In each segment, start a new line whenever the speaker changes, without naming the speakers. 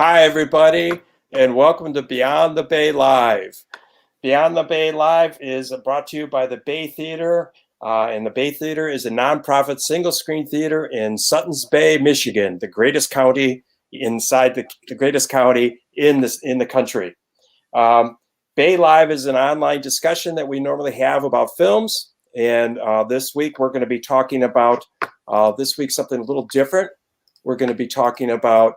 Hi, everybody, and welcome to Beyond the Bay Live. Beyond the Bay Live is brought to you by the Bay Theater, and the Bay Theater is a nonprofit single-screen theater in Suttons Bay, Michigan, the greatest county inside the greatest county in the country. Bay Live is an online discussion that we normally have about films, and this week we're going to be talking about something a little different. We're going to be talking about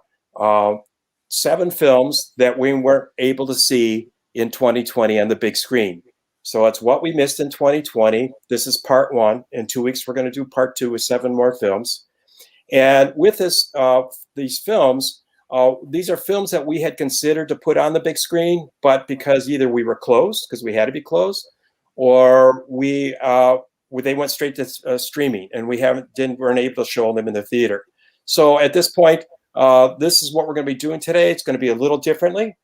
7 films that we weren't able to see in 2020 on the big screen. So it's what we missed in 2020. This is part 1. In 2 weeks, we're going to do part 2 with 7 more films. And with these films, these are films that we had considered to put on the big screen, but because either we were closed, because we had to be closed, or they went straight to streaming, and weren't able to show them in the theater. So at this point, this is what we're going to be doing today. It's going to be a little differently,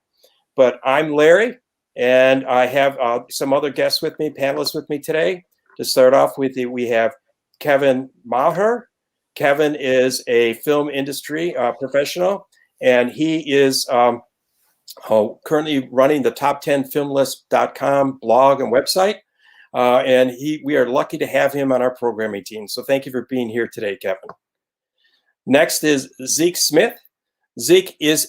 but I'm Larry, and I have some other guests with me, panelists with me today. To start off with, we have Kevin Maher. Kevin is a film industry professional, and he is currently running the top10filmlist.com blog and website. And we are lucky to have him on our programming team. So thank you for being here today, Kevin. Next is Zeke Smith. Zeke is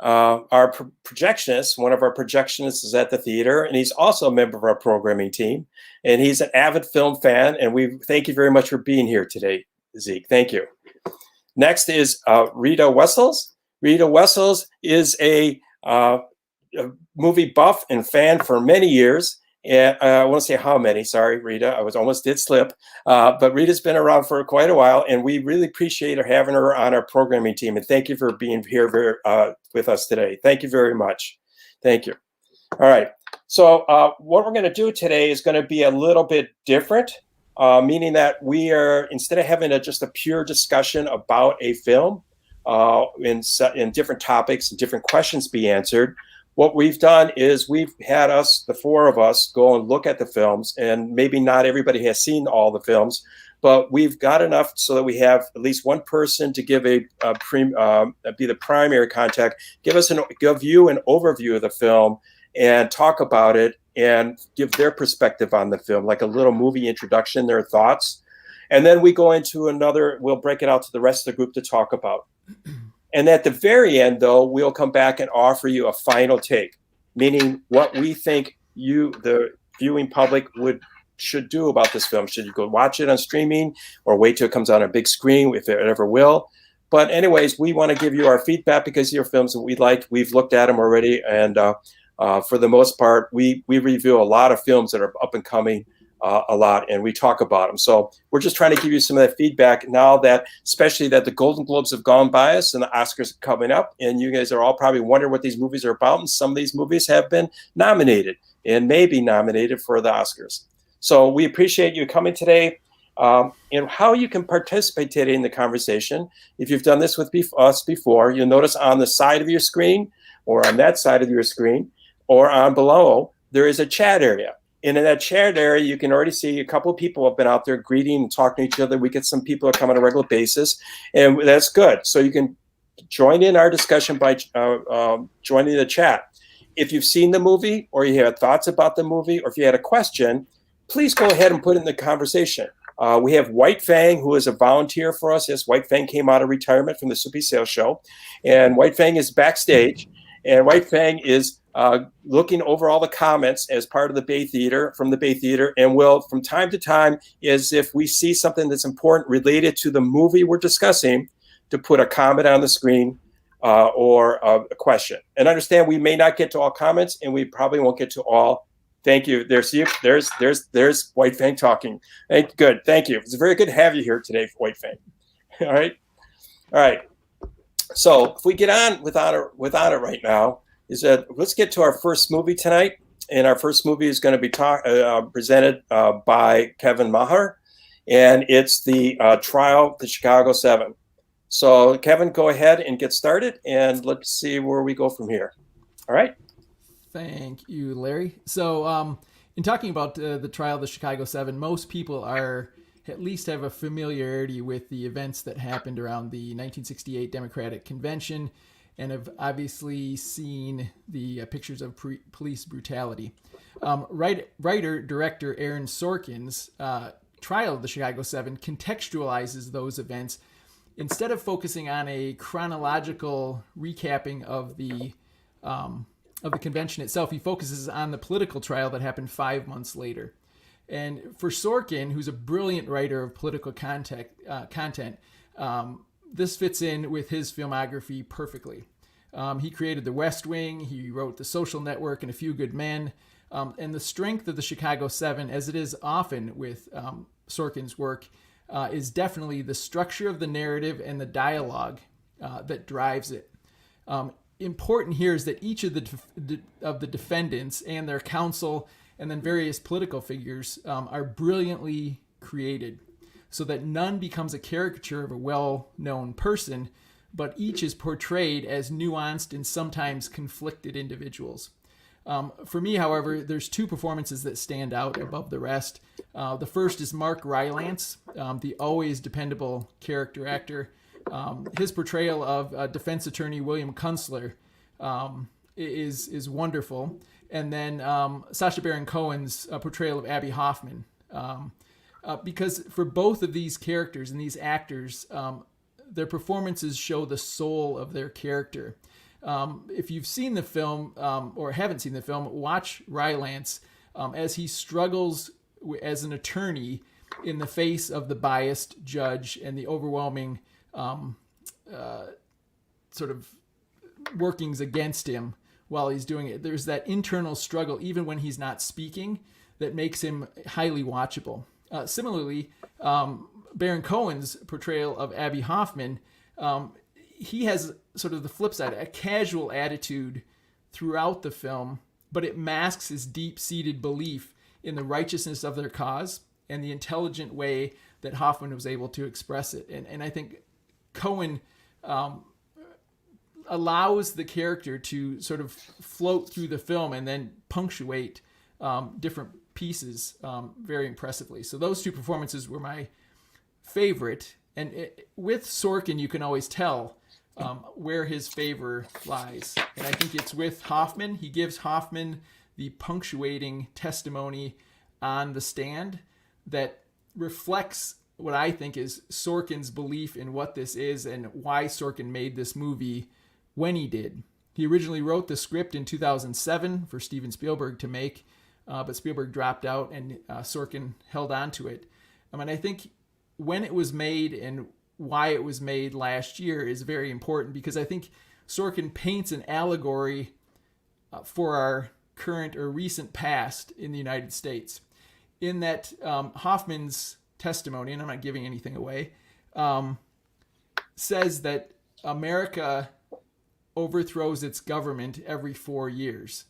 our projectionist. One of our projectionists is at the theater, and he's also a member of our programming team. And he's an avid film fan, and we thank you very much for being here today, Zeke. Thank you. Next is Rita Wessels. Rita Wessels is a movie buff and fan for many years. And I want to say how many. Sorry, Rita. I almost did slip. But Rita's been around for quite a while, and we really appreciate having her on our programming team. And thank you for being here with us today. Thank you very much. Thank you. All right. So what we're going to do today is going to be a little bit different, meaning that we are, instead of having just a pure discussion about a film in different topics and different questions be answered, what we've done is we've had the 4 of us, go and look at the films, and maybe not everybody has seen all the films, but we've got enough so that we have at least one person to give be the primary contact, give you an overview of the film and talk about it and give their perspective on the film, like a little movie introduction, their thoughts. And then we go into we'll break it out to the rest of the group to talk about. And at the very end, though, we'll come back and offer you a final take, meaning what we think you, the viewing public, should do about this film. Should you go watch it on streaming or wait till it comes on a big screen, if it ever will? But anyways, we want to give you our feedback because your films that we liked, we've looked at them already. And for the most part, we review a lot of films that are up and coming a lot, and we talk about them. So we're just trying to give you some of that feedback now that, especially that the Golden Globes have gone by us and the Oscars are coming up, and you guys are all probably wondering what these movies are about. And some of these movies have been nominated and may be nominated for the Oscars. So we appreciate you coming today, and how you can participate today in the conversation. If you've done this with us before, you'll notice on the side of your screen or on that side of your screen or on below, there is a chat area. And in that chat area, you can already see a couple of people have been out there greeting and talking to each other. We get some people that come on a regular basis, and that's good. So you can join in our discussion by joining the chat. If you've seen the movie or you have thoughts about the movie, or if you had a question, please go ahead and put it in the conversation. We have White Fang, who is a volunteer for us. Yes, White Fang came out of retirement from the Soupy Sales Show, and White Fang is backstage, and White Fang is looking over all the comments as part of the Bay Theater, from the Bay Theater, and will, from time to time, as if we see something that's important related to the movie we're discussing, to put a comment on the screen or a question. And understand, we may not get to all comments, and we probably won't get to all. Thank you. There's White Fang talking. Good. Thank you. It's very good to have you here today, White Fang. All right. So if we get on without it right now, let's get to our first movie tonight. And our first movie is going to be presented by Kevin Maher, and it's the trial, the Chicago 7. So Kevin, go ahead and get started, and let's see where we go from here. All right.
Thank you, Larry. So in talking about the trial of the Chicago 7, most people at least have a familiarity with the events that happened around the 1968 Democratic Convention and have obviously seen the pictures of police brutality. Writer-director Aaron Sorkin's trial of the Chicago 7 contextualizes those events instead of focusing on a chronological recapping of the convention itself. He focuses on the political trial that happened 5 months later. And for Sorkin, who's a brilliant writer of political content, this fits in with his filmography perfectly. He created The West Wing, he wrote The Social Network and A Few Good Men. And the strength of the Chicago 7, as it is often with Sorkin's work, is definitely the structure of the narrative and the dialogue that drives it. Important here is that each of the defendants and their counsel and then various political figures are brilliantly created so that none becomes a caricature of a well-known person, but each is portrayed as nuanced and sometimes conflicted individuals. For me, however, there's two performances that stand out above the rest. The first is Mark Rylance, the always dependable character actor. His portrayal of defense attorney William Kunstler is wonderful. And then Sacha Baron Cohen's portrayal of Abby Hoffman. Because for both of these characters and these actors, their performances show the soul of their character. If you've seen the film or haven't seen the film, watch Rylance as he struggles as an attorney in the face of the biased judge and the overwhelming sort of workings against him while he's doing it. There's that internal struggle, even when he's not speaking, that makes him highly watchable. Similarly, Baron Cohen's portrayal of Abby Hoffman, he has sort of the flip side, a casual attitude throughout the film, but it masks his deep-seated belief in the righteousness of their cause and the intelligent way that Hoffman was able to express it. And I think Cohen allows the character to sort of float through the film and then punctuate different pieces very impressively. So those two performances were my favorite. And with Sorkin, you can always tell where his favor lies. And I think it's with Hoffman. He gives Hoffman the punctuating testimony on the stand that reflects what I think is Sorkin's belief in what this is and why Sorkin made this movie when he did. He originally wrote the script in 2007 for Steven Spielberg to make, but Spielberg dropped out and Sorkin held on to it. And I think when it was made and why it was made last year is very important, because I think Sorkin paints an allegory for our current or recent past in the United States. In that Hoffman's testimony, and I'm not giving anything away, says that America overthrows its government every 4 years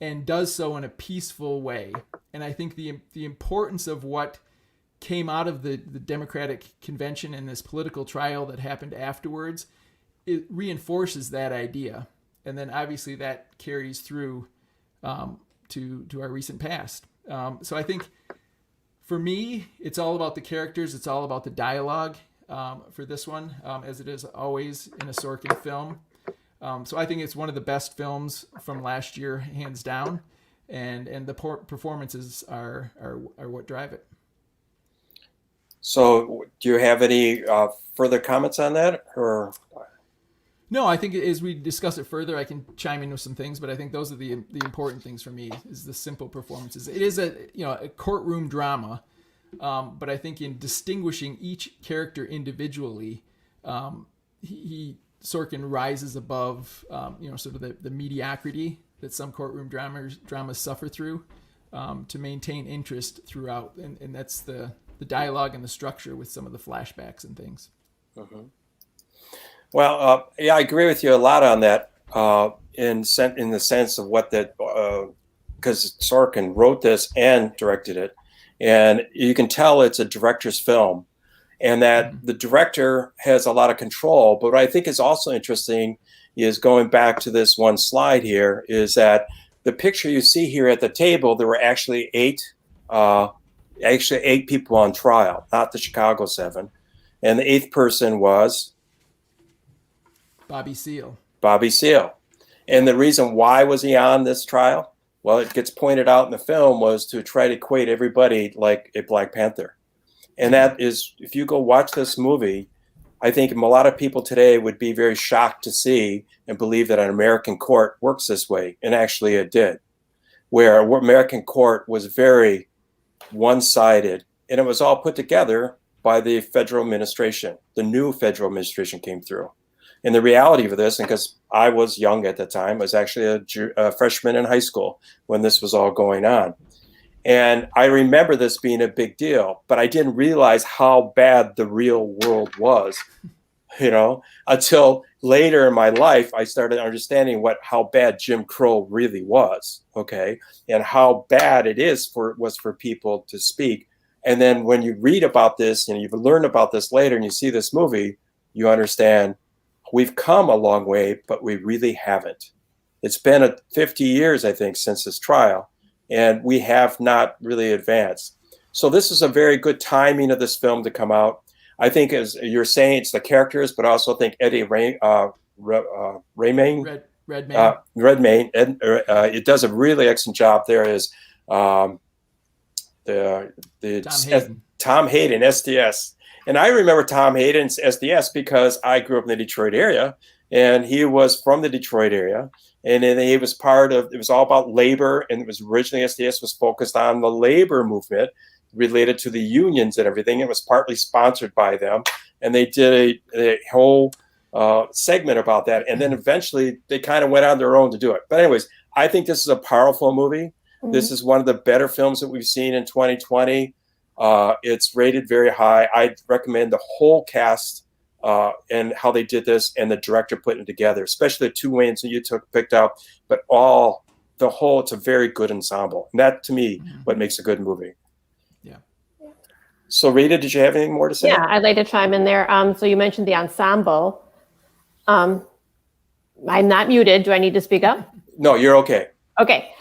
and does so in a peaceful way. And I think the importance of what came out of the Democratic convention and this political trial that happened afterwards, it reinforces that idea. And then obviously that carries through to our recent past. So I think for me, it's all about the characters. It's all about the dialogue for this one, as it is always in a Sorkin film. So I think it's one of the best films from last year, hands down. And the performances are what drive it.
So do you have any further comments on that? Or
No, I think as we discuss it further, I can chime in with some things, but I think those are the important things for me, is the simple performances. It is a courtroom drama, but I think in distinguishing each character individually, Sorkin rises above sort of the mediocrity that some courtroom dramas suffer through, to maintain interest throughout, and that's the dialogue and the structure with some of the flashbacks and things.
Mm-hmm. Well, I agree with you a lot on that. In the sense of what that, because Sorkin wrote this and directed it, and you can tell it's a director's film, and that the director has a lot of control. But what I think is also interesting is, going back to this one slide here, is that the picture you see here at the table, there were actually eight people on trial, not the Chicago 7. And the eighth person was
Bobby Seale.
Bobby Seale. And the reason why was he on this trial? Well, it gets pointed out in the film was to try to equate everybody like a Black Panther. And that is, if you go watch this movie, I think a lot of people today would be very shocked to see and believe that an American court works this way. And actually it did, where American court was very one-sided, and it was all put together by the federal administration. The new federal administration came through. And the reality of this, and because I was young at the time, I was actually a freshman in high school when this was all going on. And I remember this being a big deal, but I didn't realize how bad the real world was, until later in my life, I started understanding how bad Jim Crow really was, okay, and how bad it was for people to speak. And then when you read about this and you've learned about this later and you see this movie, you understand we've come a long way, but we really haven't. It's been 50 years, I think, since this trial, and we have not really advanced. So this is a very good timing of this film to come out. I think, as you're saying, it's the characters, but I also think Eddie Redmayne. It does a really excellent job there as Tom Hayden, SDS. And I remember Tom Hayden's SDS because I grew up in the Detroit area, and he was from the Detroit area. And then he was it was all about labor, and it was originally SDS was focused on the labor movement related to the unions and everything. It was partly sponsored by them, and they did a whole segment about that. And then eventually they kind of went on their own to do it. But anyways, I think this is a powerful movie. Mm-hmm. This is one of the better films that we've seen in 2020. It's rated very high. I recommend the whole cast and how they did this and the director putting it together, especially the two Waynes that you picked up, but it's a very good ensemble. And that, to me, what makes a good movie.
Yeah.
So, Rita, did you have anything more to say?
Yeah, I'd like to chime in there. So you mentioned the ensemble. I'm not muted. Do I need to speak up?
No, you're okay.
Okay.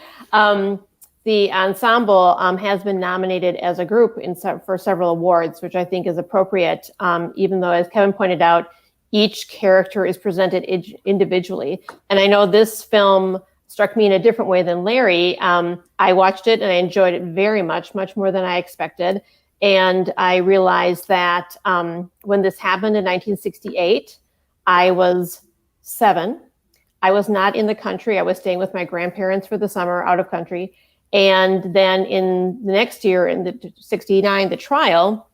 The ensemble has been nominated as a group for several awards, which I think is appropriate, even though, as Kevin pointed out, each character is presented individually. And I know this film struck me in a different way than Larry. I watched it and I enjoyed it very much, much more than I expected. And I realized that when this happened in 1968, I was 7. I was not in the country. I was staying with my grandparents for the summer out of country. And then in the next year, in the 69, the trial,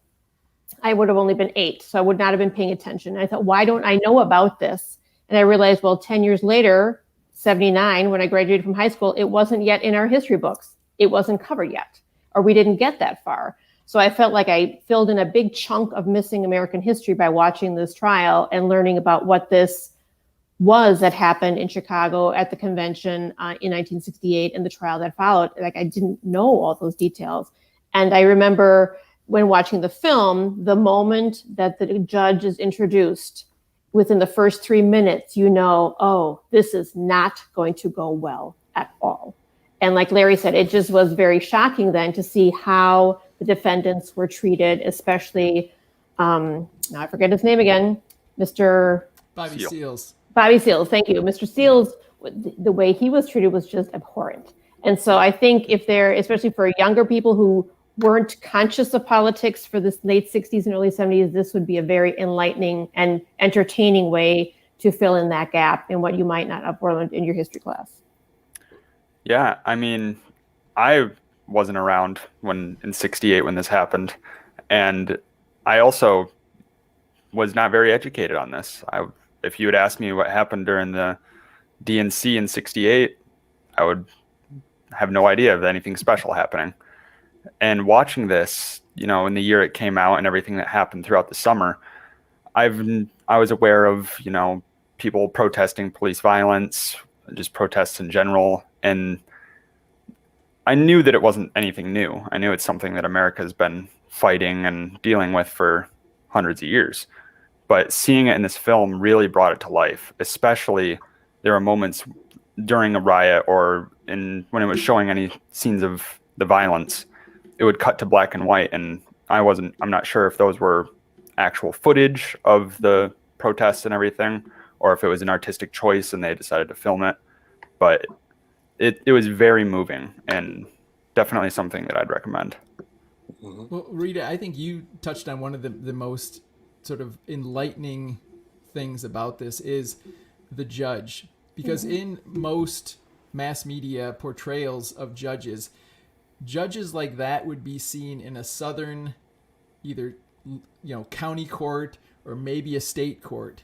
I would have only been 8. So I would not have been paying attention. And I thought, why don't I know about this? And I realized, well, 10 years later, 79, when I graduated from high school, it wasn't yet in our history books. It wasn't covered yet, or we didn't get that far. So I felt like I filled in a big chunk of missing American history by watching this trial and learning about what this was that happened in Chicago at the convention in 1968 and the trial that followed. Like, I didn't know all those details. And I remember when watching the film, the moment that the judge is introduced, within the first 3 minutes, oh, this is not going to go well at all. And like Larry said, it just was very shocking then to see how the defendants were treated, especially, now I forget his name again, Mr.
Bobby Seals.
Bobby Seals, thank you. Mr. Seals, the way he was treated was just abhorrent. And so I think especially for younger people who weren't conscious of politics for the late 60s and early 70s, this would be a very enlightening and entertaining way to fill in that gap in what you might not have learned in your history class.
Yeah, I mean, I wasn't around in 68 when this happened. And I also was not very educated on this. If you had asked me what happened during the DNC in 68, I would have no idea of anything special happening. And watching this, in the year it came out and everything that happened throughout the summer, I was aware of, people protesting police violence, just protests in general. And I knew that it wasn't anything new. I knew it's something that America has been fighting and dealing with for hundreds of years. But seeing it in this film really brought it to life, especially there were moments during a riot or when it was showing any scenes of the violence, it would cut to black and white. And I'm not sure if those were actual footage of the protests and everything, or if it was an artistic choice and they decided to film it. But it was very moving and definitely something that I'd recommend.
Well, Rita, I think you touched on one of the most sort of enlightening things about this is the judge. Because in most mass media portrayals of judges like that would be seen in a southern, either county court or maybe a state court,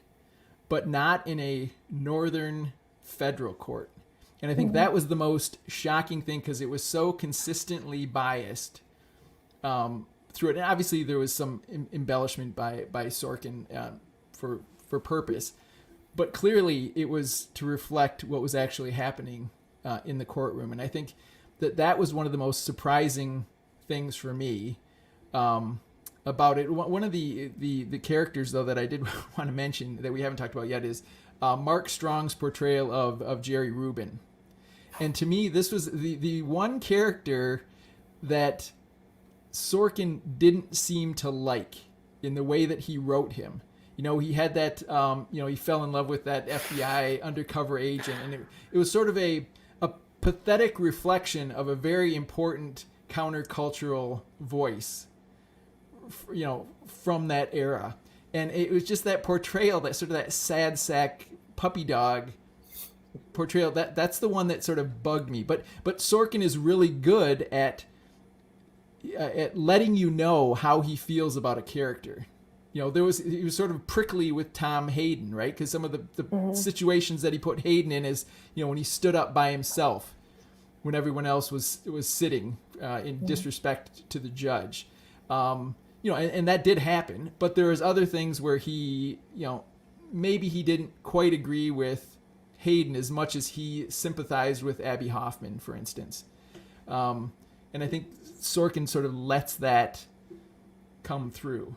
but not in a northern federal court. And I think that was the most shocking thing, because it was so consistently biased through it. And obviously there was some embellishment by Sorkin for purpose, but clearly it was to reflect what was actually happening in the courtroom. And I think that was one of the most surprising things for me about it. One of the characters, though, that I did want to mention that we haven't talked about yet is Mark Strong's portrayal of Jerry Rubin. And to me, this was the one character that Sorkin didn't seem to like in the way that he wrote him. He had that, he fell in love with that FBI undercover agent. And it was sort of a pathetic reflection of a very important countercultural voice, from that era. And it was just that portrayal, that sort of that sad sack puppy dog portrayal, that's the one that sort of bugged me. But Sorkin is really good at letting you know how he feels about a character. He was sort of prickly with Tom Hayden, right? Because some of the situations that he put Hayden in is, when he stood up by himself when everyone else was sitting in disrespect to the judge. And that did happen, but there was other things where he, maybe he didn't quite agree with Hayden as much as he sympathized with Abby Hoffman, for instance. And I think Sorkin sort of lets that come through.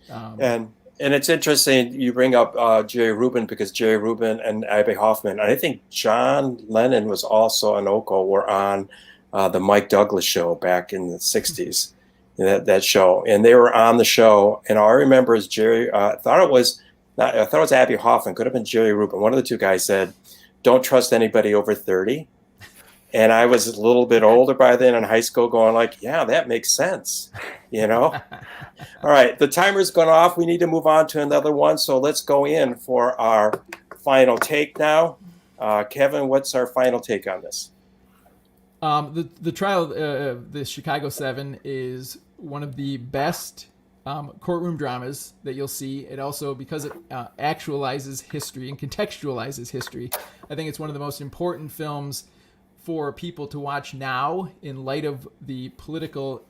And it's interesting you bring up Jerry Rubin, because Jerry Rubin and Abby Hoffman, and I think John Lennon was also an Oko, were on the Mike Douglas show back in the 60s, that show. And they were on the show, and all I remember is Jerry, I thought it was Abby Hoffman, could have been Jerry Rubin. One of the two guys said, "Don't trust anybody over 30. And I was a little bit older by then in high school, going like, yeah, that makes sense, All right, the timer's gone off. We need to move on to another one. So let's go in for our final take now. Kevin, what's our final take on this?
The trial of the Chicago 7 is one of the best courtroom dramas that you'll see. It also, because it actualizes history and contextualizes history, I think it's one of the most important films for people to watch now in light of the political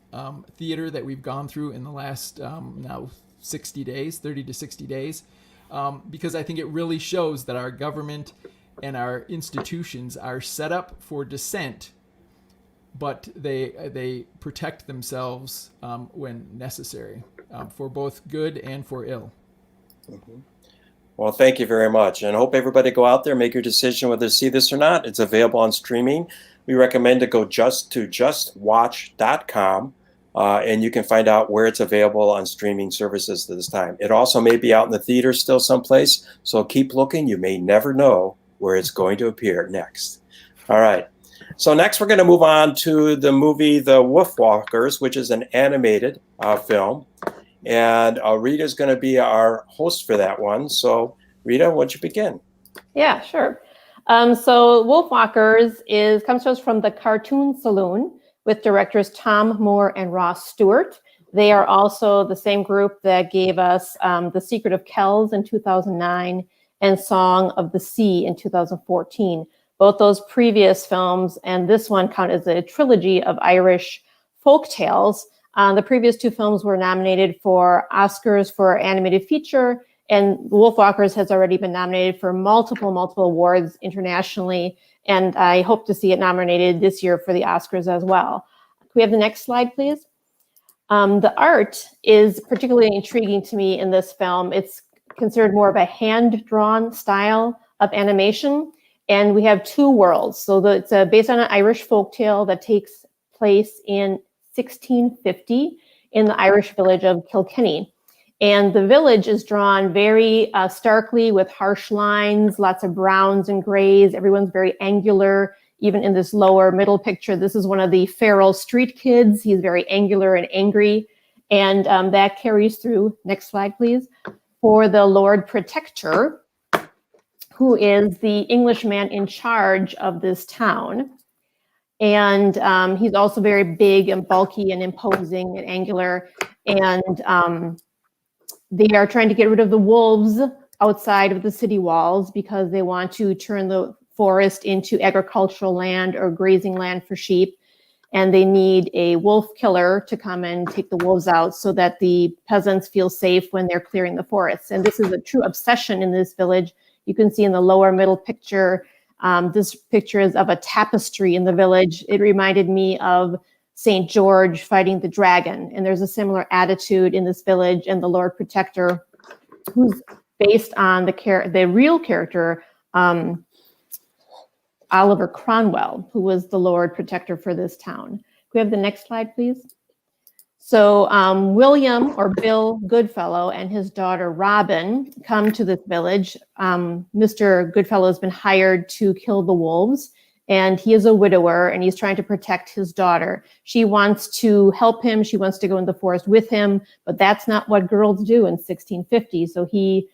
theater that we've gone through in the last now 30 to 60 days, because I think it really shows that our government and our institutions are set up for dissent, but they protect themselves when necessary, for both good and for ill.
Mm-hmm. Well, thank you very much, and I hope everybody go out there, make your decision whether to see this or not. It's available on streaming. We recommend to go to justwatch.com, and you can find out where it's available on streaming services at this time. It also may be out in the theater still someplace, so keep looking. You may never know where it's going to appear next. All right. So next we're going to move on to the movie The Wolfwalkers, which is an animated film. And Rita is going to be our host for that one. So Rita, why don't you begin?
Yeah, sure. So Wolfwalkers comes to us from the Cartoon Saloon with directors Tom Moore and Ross Stewart. They are also the same group that gave us The Secret of Kells in 2009 and Song of the Sea in 2014. Both those previous films and this one count as a trilogy of Irish folk tales. The previous two films were nominated for Oscars for animated feature, and Wolfwalkers has already been nominated for multiple awards internationally, and I hope to see it nominated this year for the Oscars as well. Can we have the next slide, please? The art is particularly intriguing to me in this film. It's considered more of a hand-drawn style of animation, and we have two worlds. So it's based on an Irish folktale that takes place in 1650 in the Irish village of Kilkenny. And the village is drawn very starkly with harsh lines, lots of browns and grays. Everyone's very angular. Even in this lower middle picture, this is one of the feral street kids. He's very angular and angry. And that carries through. Next slide, please. For the Lord Protector, who is the Englishman in charge of this town. And he's also very big and bulky and imposing and angular. And they are trying to get rid of the wolves outside of the city walls because they want to turn the forest into agricultural land or grazing land for sheep. And they need a wolf killer to come and take the wolves out so that the peasants feel safe when they're clearing the forests. And this is a true obsession in this village. You can see in the lower middle picture, this picture is of a tapestry in the village. It reminded me of St. George fighting the dragon. And there's a similar attitude in this village, and the Lord Protector, who's based on the real character, Oliver Cromwell, who was the Lord Protector for this town. Can we have the next slide, please? So William, or Bill Goodfellow, and his daughter Robin come to this village. Mr. Goodfellow has been hired to kill the wolves, and he is a widower, and he's trying to protect his daughter. She wants to help him. She wants to go in the forest with him, but that's not what girls do in 1650. So he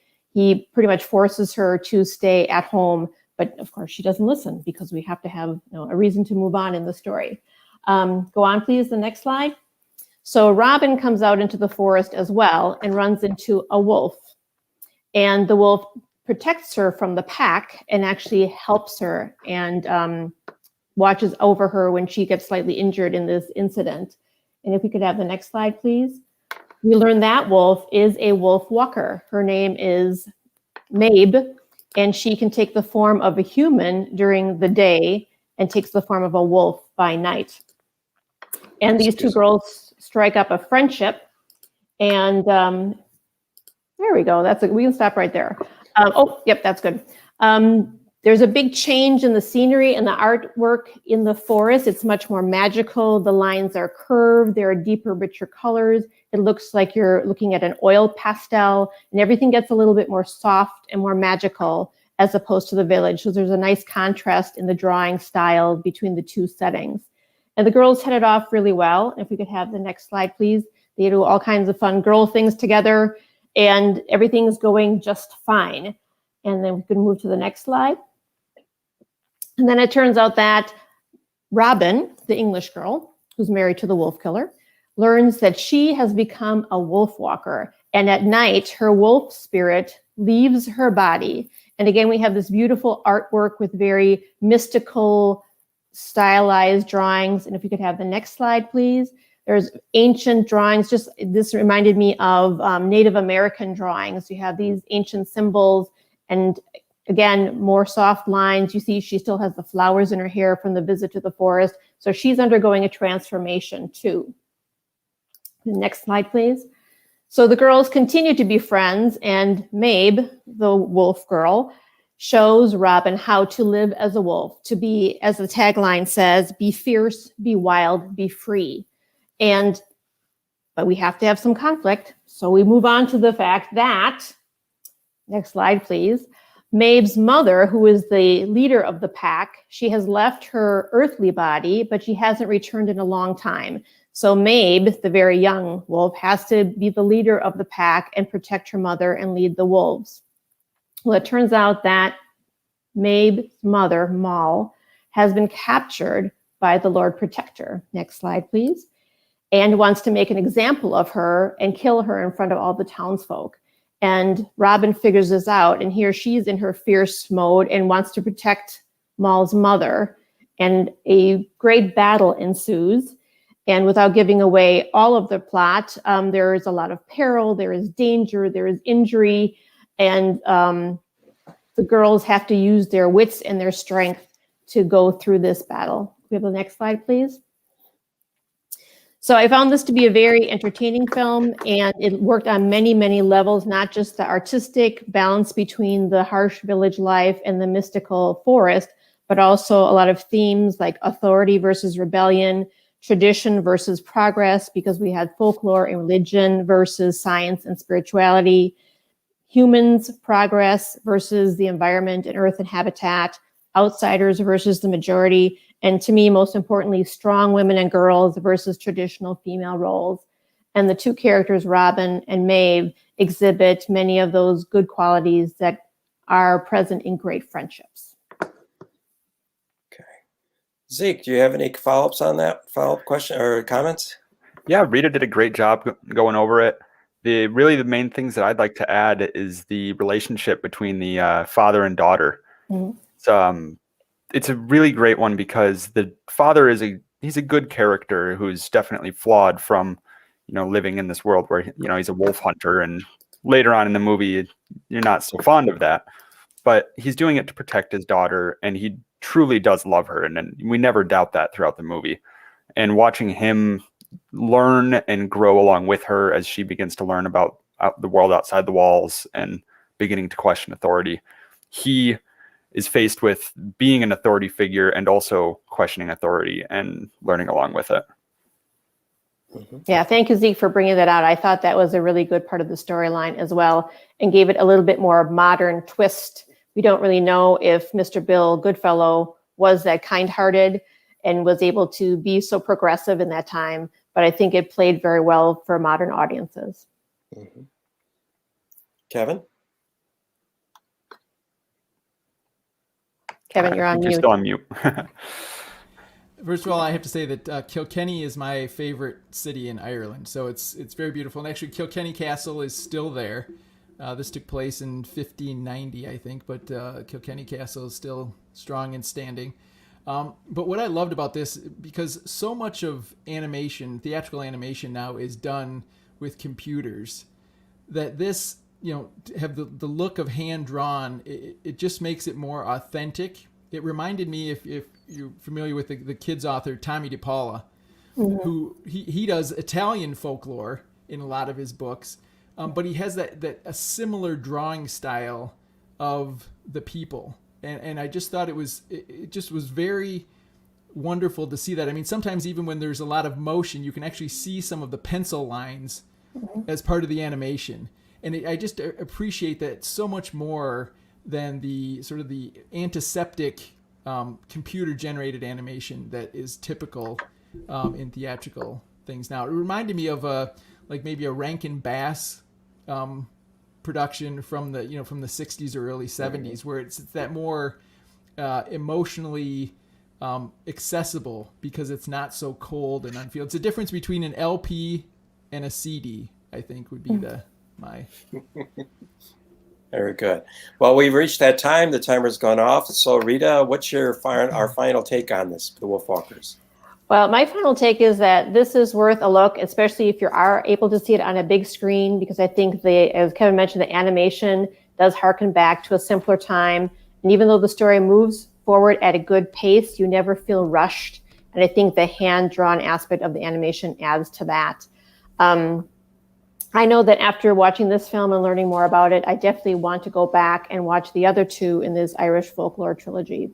pretty much forces her to stay at home. But of course, she doesn't listen because we have to have a reason to move on in the story. Go on, please, the next slide. So Robin comes out into the forest as well and runs into a wolf. And the wolf protects her from the pack and actually helps her and watches over her when she gets slightly injured in this incident. And if we could have the next slide, please. We learn that wolf is a Wolfwalker. Her name is Mabe. And she can take the form of a human during the day and takes the form of a wolf by night. And these two girls strike up a friendship. And there we go. We can stop right there. Yep, that's good. There's a big change in the scenery and the artwork in the forest. It's much more magical. The lines are curved. There are deeper, richer colors. It looks like you're looking at an oil pastel, and everything gets a little bit more soft and more magical as opposed to the village. So there's a nice contrast in the drawing style between the two settings. And the girls hit it off really well. If we could have the next slide, please. They do all kinds of fun girl things together, and everything's going just fine. And then we can move to the next slide. And then it turns out that Robin, the English girl, who's married to the wolf killer, learns that she has become a Wolfwalker. And at night, her wolf spirit leaves her body. And again, we have this beautiful artwork with very mystical, stylized drawings. And if you could have the next slide, please. There's ancient drawings. This reminded me of Native American drawings. You have these ancient symbols and again, more soft lines. You see she still has the flowers in her hair from the visit to the forest. So she's undergoing a transformation too. The next slide, please. So the girls continue to be friends, and Mabe, the wolf girl, shows Robin how to live as a wolf, to be, as the tagline says, be fierce, be wild, be free. But we have to have some conflict. So we move on to the fact that, next slide, please. Mabe's mother, who is the leader of the pack, she has left her earthly body, but she hasn't returned in a long time. So Mabe, the very young wolf, has to be the leader of the pack and protect her mother and lead the wolves. Well, it turns out that Mabe's mother, Moll, has been captured by the Lord Protector. Next slide, please. And wants to make an example of her and kill her in front of all the townsfolk. And Robin figures this out, and here she's in her fierce mode and wants to protect Moll's mother. And a great battle ensues. And without giving away all of the plot, there is a lot of peril, there is danger, there is injury, and the girls have to use their wits and their strength to go through this battle. Can we have the next slide, please? So I found this to be a very entertaining film, and it worked on many, many levels, not just the artistic balance between the harsh village life and the mystical forest, but also a lot of themes like authority versus rebellion, tradition versus progress, because we had folklore and religion versus science and spirituality, humans, progress versus the environment and earth and habitat, outsiders versus the majority, and to me, most importantly, strong women and girls versus traditional female roles. And the two characters, Robin and Maeve, exhibit many of those good qualities that are present in great friendships.
Okay. Zeke, do you have any follow-ups on that? Follow-up question or comments?
Yeah, Rita did a great job going over it. The main things that I'd like to add is the relationship between the father and daughter. Mm-hmm. It's a really great one because the father he's a good character who's definitely flawed from, living in this world where, he's a wolf hunter, and later on in the movie, you're not so fond of that, but he's doing it to protect his daughter, and he truly does love her. And we never doubt that throughout the movie. And watching him learn and grow along with her as she begins to learn about the world outside the walls and beginning to question authority, he is faced with being an authority figure and also questioning authority and learning along with it.
Mm-hmm. Yeah, thank you, Zeke, for bringing that out. I thought that was a really good part of the storyline as well, and gave it a little bit more modern twist. We don't really know if Mr. Bill Goodfellow was that kind-hearted and was able to be so progressive in that time, but I think it played very well for modern audiences.
Mm-hmm. Kevin?
Kevin, you're on mute.
You're still on mute.
First of all, I have to say that Kilkenny is my favorite city in Ireland. So it's very beautiful. And actually, Kilkenny Castle is still there. This took place in 1590, I think, but Kilkenny Castle is still strong and standing. But what I loved about this, because so much of animation, theatrical animation now, is done with computers, that this, have the look of hand-drawn, it just makes it more authentic. It reminded me, if you're familiar with the kids author Tommy DePaula, mm-hmm. who he does Italian folklore in a lot of his books, but he has a similar drawing style of the people, and I just thought it just was very wonderful to see that. I mean, sometimes even when there's a lot of motion, you can actually see some of the pencil lines mm-hmm. as part of the animation, and I just appreciate that so much more than the sort of the antiseptic computer-generated animation that is typical in theatrical things now. It reminded me of maybe a Rankin Bass production from the from the 60s or early 70s, where it's that more emotionally accessible because it's not so cold and unfeel. It's a difference between an LP and a CD, I think, would be my.
Very good. Well, we've reached that time. The timer's gone off. So, Rita, what's our final take on this, the Wolfwalkers?
Well, my final take is that this is worth a look, especially if you are able to see it on a big screen, because I think as Kevin mentioned, the animation does harken back to a simpler time. And even though the story moves forward at a good pace, you never feel rushed. And I think the hand-drawn aspect of the animation adds to that. I know that after watching this film and learning more about it, I definitely want to go back and watch the other two in this Irish folklore trilogy.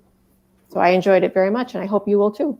So I enjoyed it very much, and I hope you will too.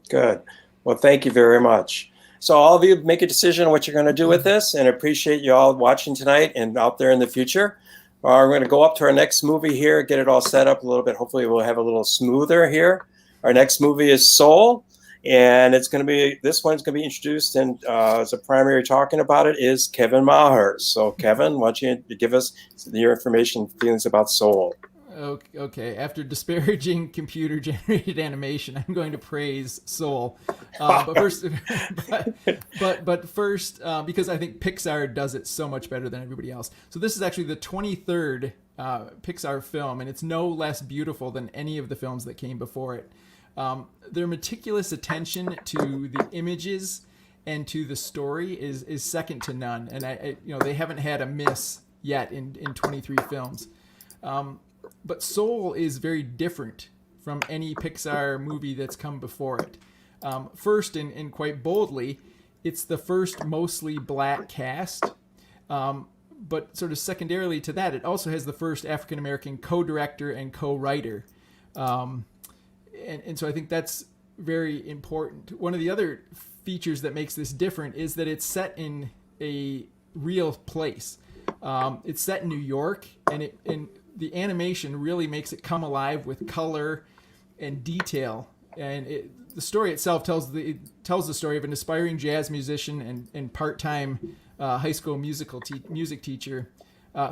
Good. Well, thank you very much. So all of you make a decision on what you're going to do with this, and appreciate you all watching tonight and out there in the future. We're going to go up to our next movie here, get it all set up a little bit. Hopefully we'll have a little smoother here. Our next movie is Soul. And this one's going to be introduced, and as a primary talking about it is Kevin Maher. So, Kevin, why don't you give us your information, feelings about Soul?
Okay. After disparaging computer-generated animation, I'm going to praise Soul. But first, because I think Pixar does it so much better than everybody else. So this is actually the 23rd Pixar film, and it's no less beautiful than any of the films that came before it. Their meticulous attention to the images and to the story is second to none, and they haven't had a miss yet in 23 films. But Soul is very different from any Pixar movie that's come before it. First, and quite boldly, it's the first mostly black cast. But sort of secondarily to that, it also has the first African-American co-director and co-writer. And so I think that's very important. One of the other features that makes this different is that it's set in a real place. It's set in New York, and the animation really makes it come alive with color and detail. And the story itself tells the story of an aspiring jazz musician and part-time high school music teacher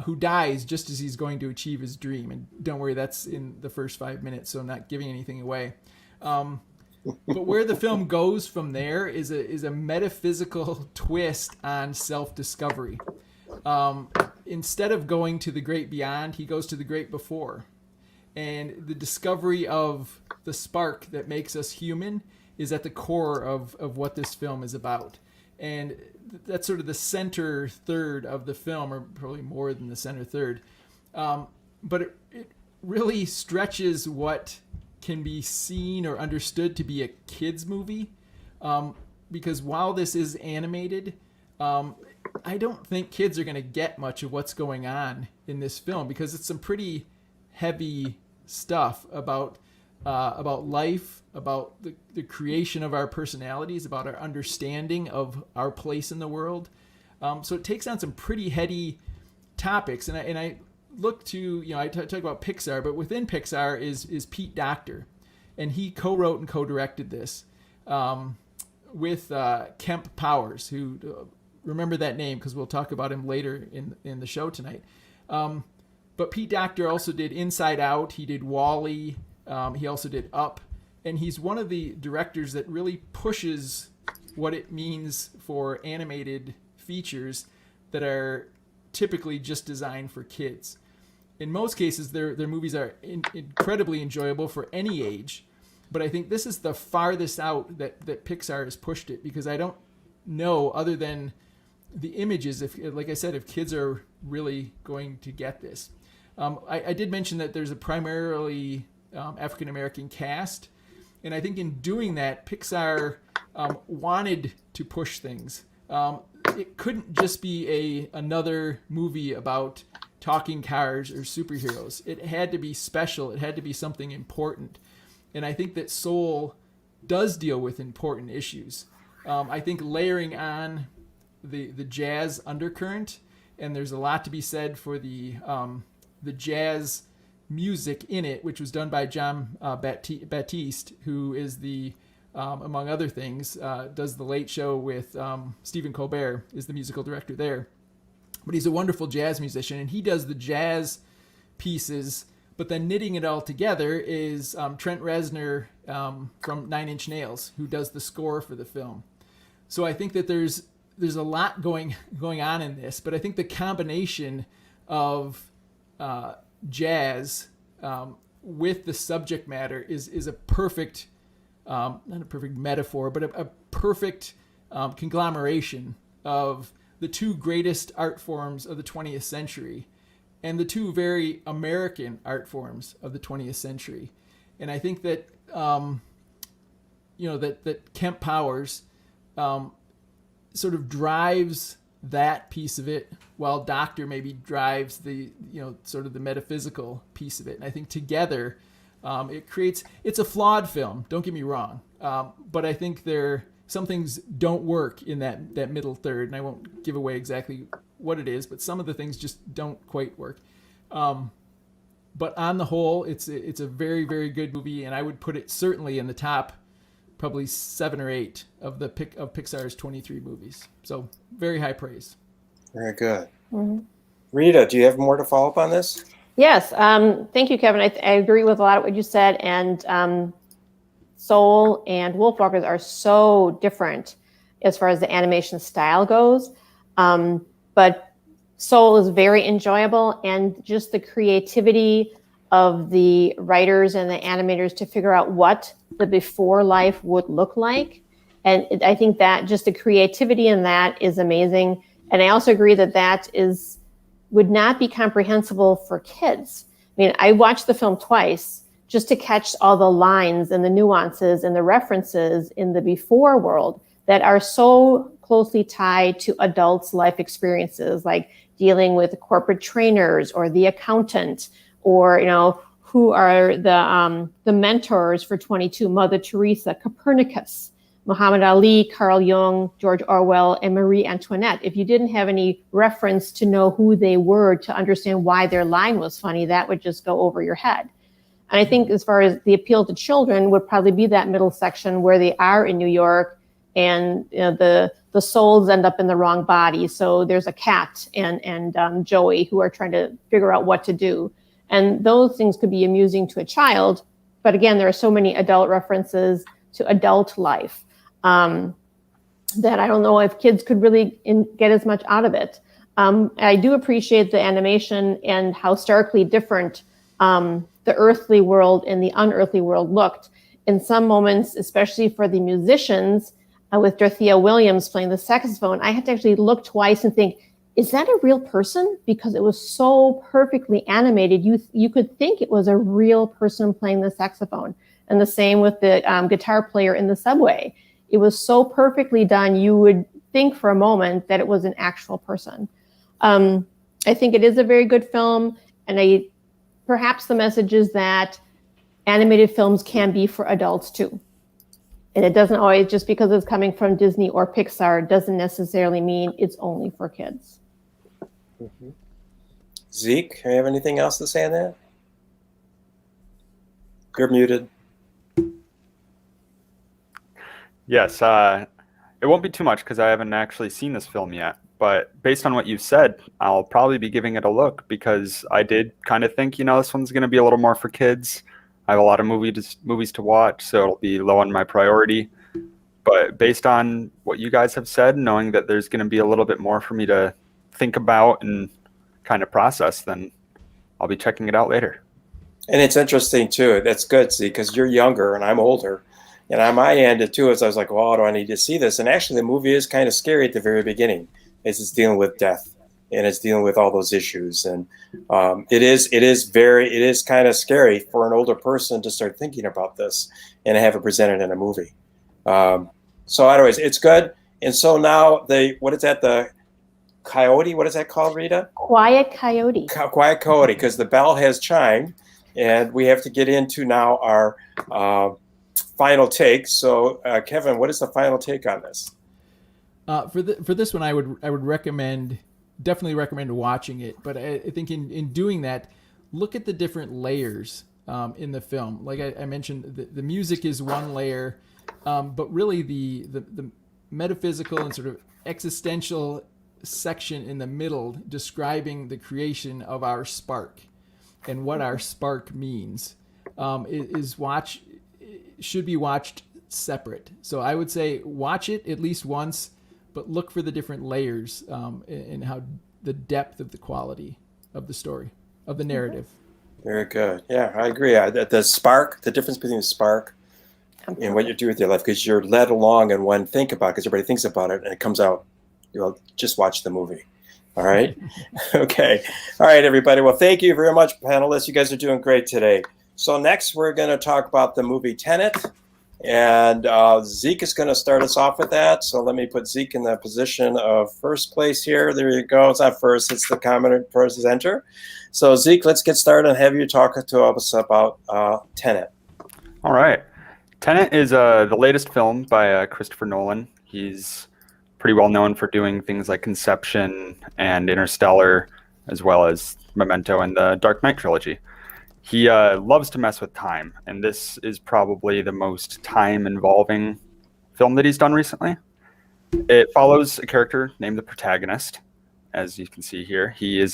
who dies just as he's going to achieve his dream. And don't worry, that's in the first 5 minutes, so I'm not giving anything away. But where the film goes from there is a metaphysical twist on self-discovery. Instead of going to the great beyond, he goes to the great before. And the discovery of the spark that makes us human is at the core of what this film is about. And that's sort of the center third of the film, or probably more than the center third. But it really stretches what can be seen or understood to be a kid's movie. Because while this is animated, I don't think kids are going to get much of what's going on in this film, because it's some pretty heavy stuff about life, about the creation of our personalities, about our understanding of our place in the world. So it takes on some pretty heady topics. And I look to, I talk about Pixar, but within Pixar is Pete Docter. And he co-wrote and co-directed this with Kemp Powers, who, remember that name because we'll talk about him later in the show tonight. But Pete Docter also did Inside Out. He did WALL-E. He also did Up. And he's one of the directors that really pushes what it means for animated features that are typically just designed for kids. In most cases, their movies are incredibly enjoyable for any age. But I think this is the farthest out that Pixar has pushed it, because I don't know, other than the images, if, like I said, if kids are really going to get this. I did mention that there's a primarily African-American cast. And I think in doing that, Pixar wanted to push things. It couldn't just be another movie about talking cars or superheroes. It had to be special. It had to be something important. And I think that Soul does deal with important issues. I think layering on the jazz undercurrent, and there's a lot to be said for the jazz music in it, which was done by John Baptiste, who is the among other things does The Late Show with Stephen Colbert, is the musical director there. But he's a wonderful jazz musician, and he does the jazz pieces. But then knitting it all together is Trent Reznor from Nine Inch Nails, who does the score for the film. So I think that there's a lot going on in this, but I think the combination of jazz with the subject matter is a perfect, not a perfect metaphor, but a perfect conglomeration of the two greatest art forms of the 20th century and the two very American art forms of the 20th century. And I think that, that Kemp Powers sort of drives that piece of it, while Docter maybe drives the, sort of the metaphysical piece of it. And I think together, it's a flawed film, don't get me wrong. But I think some things don't work in that middle third, and I won't give away exactly what it is, but some of the things just don't quite work. But on the whole, it's a very, very good movie, and I would put it certainly in the top, probably 7 or 8 of Pixar's 23 movies. So very high praise.
Very good.
Mm-hmm.
Rita, do you have more to follow up on this?
Yes. Thank you, Kevin. I agree with a lot of what you said. And Soul and Wolfwalkers are so different as far as the animation style goes. But Soul is very enjoyable, and just the creativity of the writers and the animators to figure out what the before life would look like. And I think that just the creativity in that is amazing. And I also agree that would not be comprehensible for kids. I mean, I watched the film twice just to catch all the lines and the nuances and the references in the before world that are so closely tied to adults' life experiences, like dealing with corporate trainers or the accountant, or, who are the mentors for 22, Mother Teresa, Copernicus, Muhammad Ali, Carl Jung, George Orwell, and Marie Antoinette. If you didn't have any reference to know who they were to understand why their line was funny, that would just go over your head. And I think as far as the appeal to children would probably be that middle section where they are in New York and the souls end up in the wrong body. So there's a cat and Joey who are trying to figure out what to do. And those things could be amusing to a child. But again, there are so many adult references to adult life that I don't know if kids could really get as much out of it. I do appreciate the animation and how starkly different the earthly world and the unearthly world looked. In some moments, especially for the musicians, with Dorothea Williams playing the saxophone, I had to actually look twice and think, is that a real person? Because it was so perfectly animated. You could think it was a real person playing the saxophone. And the same with the guitar player in the subway. It was so perfectly done, you would think for a moment that it was an actual person. I think it is a very good film, and perhaps the message is that animated films can be for adults too. And it doesn't always, just because it's coming from Disney or Pixar, doesn't necessarily mean it's only for kids.
Mm-hmm. Zeke, do you have anything else to say on that? You're muted.
Yes, it won't be too much because I haven't actually seen this film yet. But based on what you've said, I'll probably be giving it a look because I did kind of think, this one's going to be a little more for kids. I have a lot of movies to watch, so it'll be low on my priority. But based on what you guys have said, knowing that there's going to be a little bit more for me to think about and kind of process, then I'll be checking it out later.
And it's interesting too. That's good, see, because you're younger and I'm older. And on my end, too, as I was like, well, do I need to see this? And actually, the movie is kind of scary at the very beginning, as it's dealing with death and it's dealing with all those issues. And it is kind of scary for an older person to start thinking about this and have it presented in a movie. So, anyways, it's good. And so now what is that? The coyote? What is that called, Rita?
Quiet Coyote.
Quiet Coyote, because the bell has chimed, and we have to get into now our final take. So, Kevin, what is the final take on this?
For this one, I would definitely recommend watching it. But I think in doing that, look at the different layers in the film. Like I mentioned, the music is one layer, but really the metaphysical and sort of existential section in the middle, describing the creation of our spark and what our spark means, should be watched separate. So I would say watch it at least once, but look for the different layers and how the depth of the quality of the story, of the narrative.
Very good. Yeah, I agree. The spark, the difference between the spark and what you do with your life, because you're led along and one think about it, because everybody thinks about it and it comes out. Just watch the movie. All right. Okay. All right, everybody. Well, thank you very much, panelists. You guys are doing great today. So next, we're going to talk about the movie Tenet, and Zeke is going to start us off with that. So let me put Zeke in the position of first place here. There you go. It's not first. It's the common presenter. So Zeke, let's get started and have you talk to us about Tenet.
All right. Tenet is the latest film by Christopher Nolan. He's pretty well known for doing things like Inception and Interstellar, as well as Memento and the Dark Knight trilogy. He loves to mess with time, and this is probably the most time-involving film that he's done recently. It follows a character named the protagonist, as you can see here. He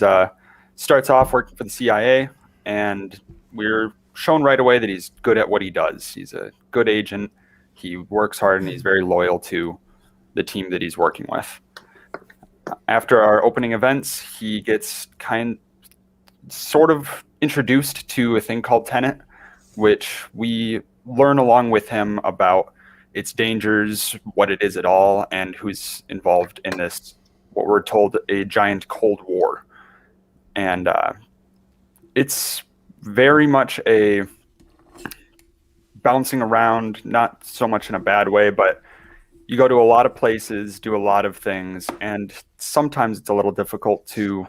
starts off working for the CIA, and we're shown right away that he's good at what he does. He's a good agent. He works hard, and he's very loyal to the team that he's working with. After our opening events, he gets sort of introduced to a thing called Tenet, which we learn along with him about its dangers, what it is at all, and who's involved in this, what we're told, a giant Cold War. And it's very much a bouncing around, not so much in a bad way, but you go to a lot of places, do a lot of things, and sometimes it's a little difficult to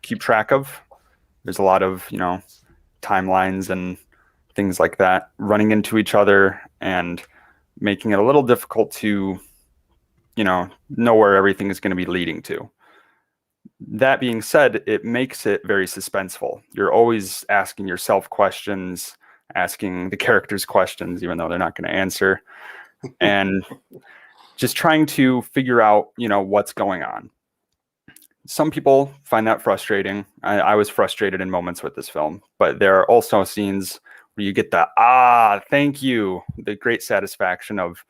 keep track of. There's a lot of, timelines and things like that running into each other and making it a little difficult to, know where everything is going to be leading to. That being said, it makes it very suspenseful. You're always asking yourself questions, asking the characters questions, even though they're not going to answer, and just trying to figure out, what's going on. Some people find that frustrating. I was frustrated in moments with this film, but there are also scenes where you get the, thank you, the great satisfaction of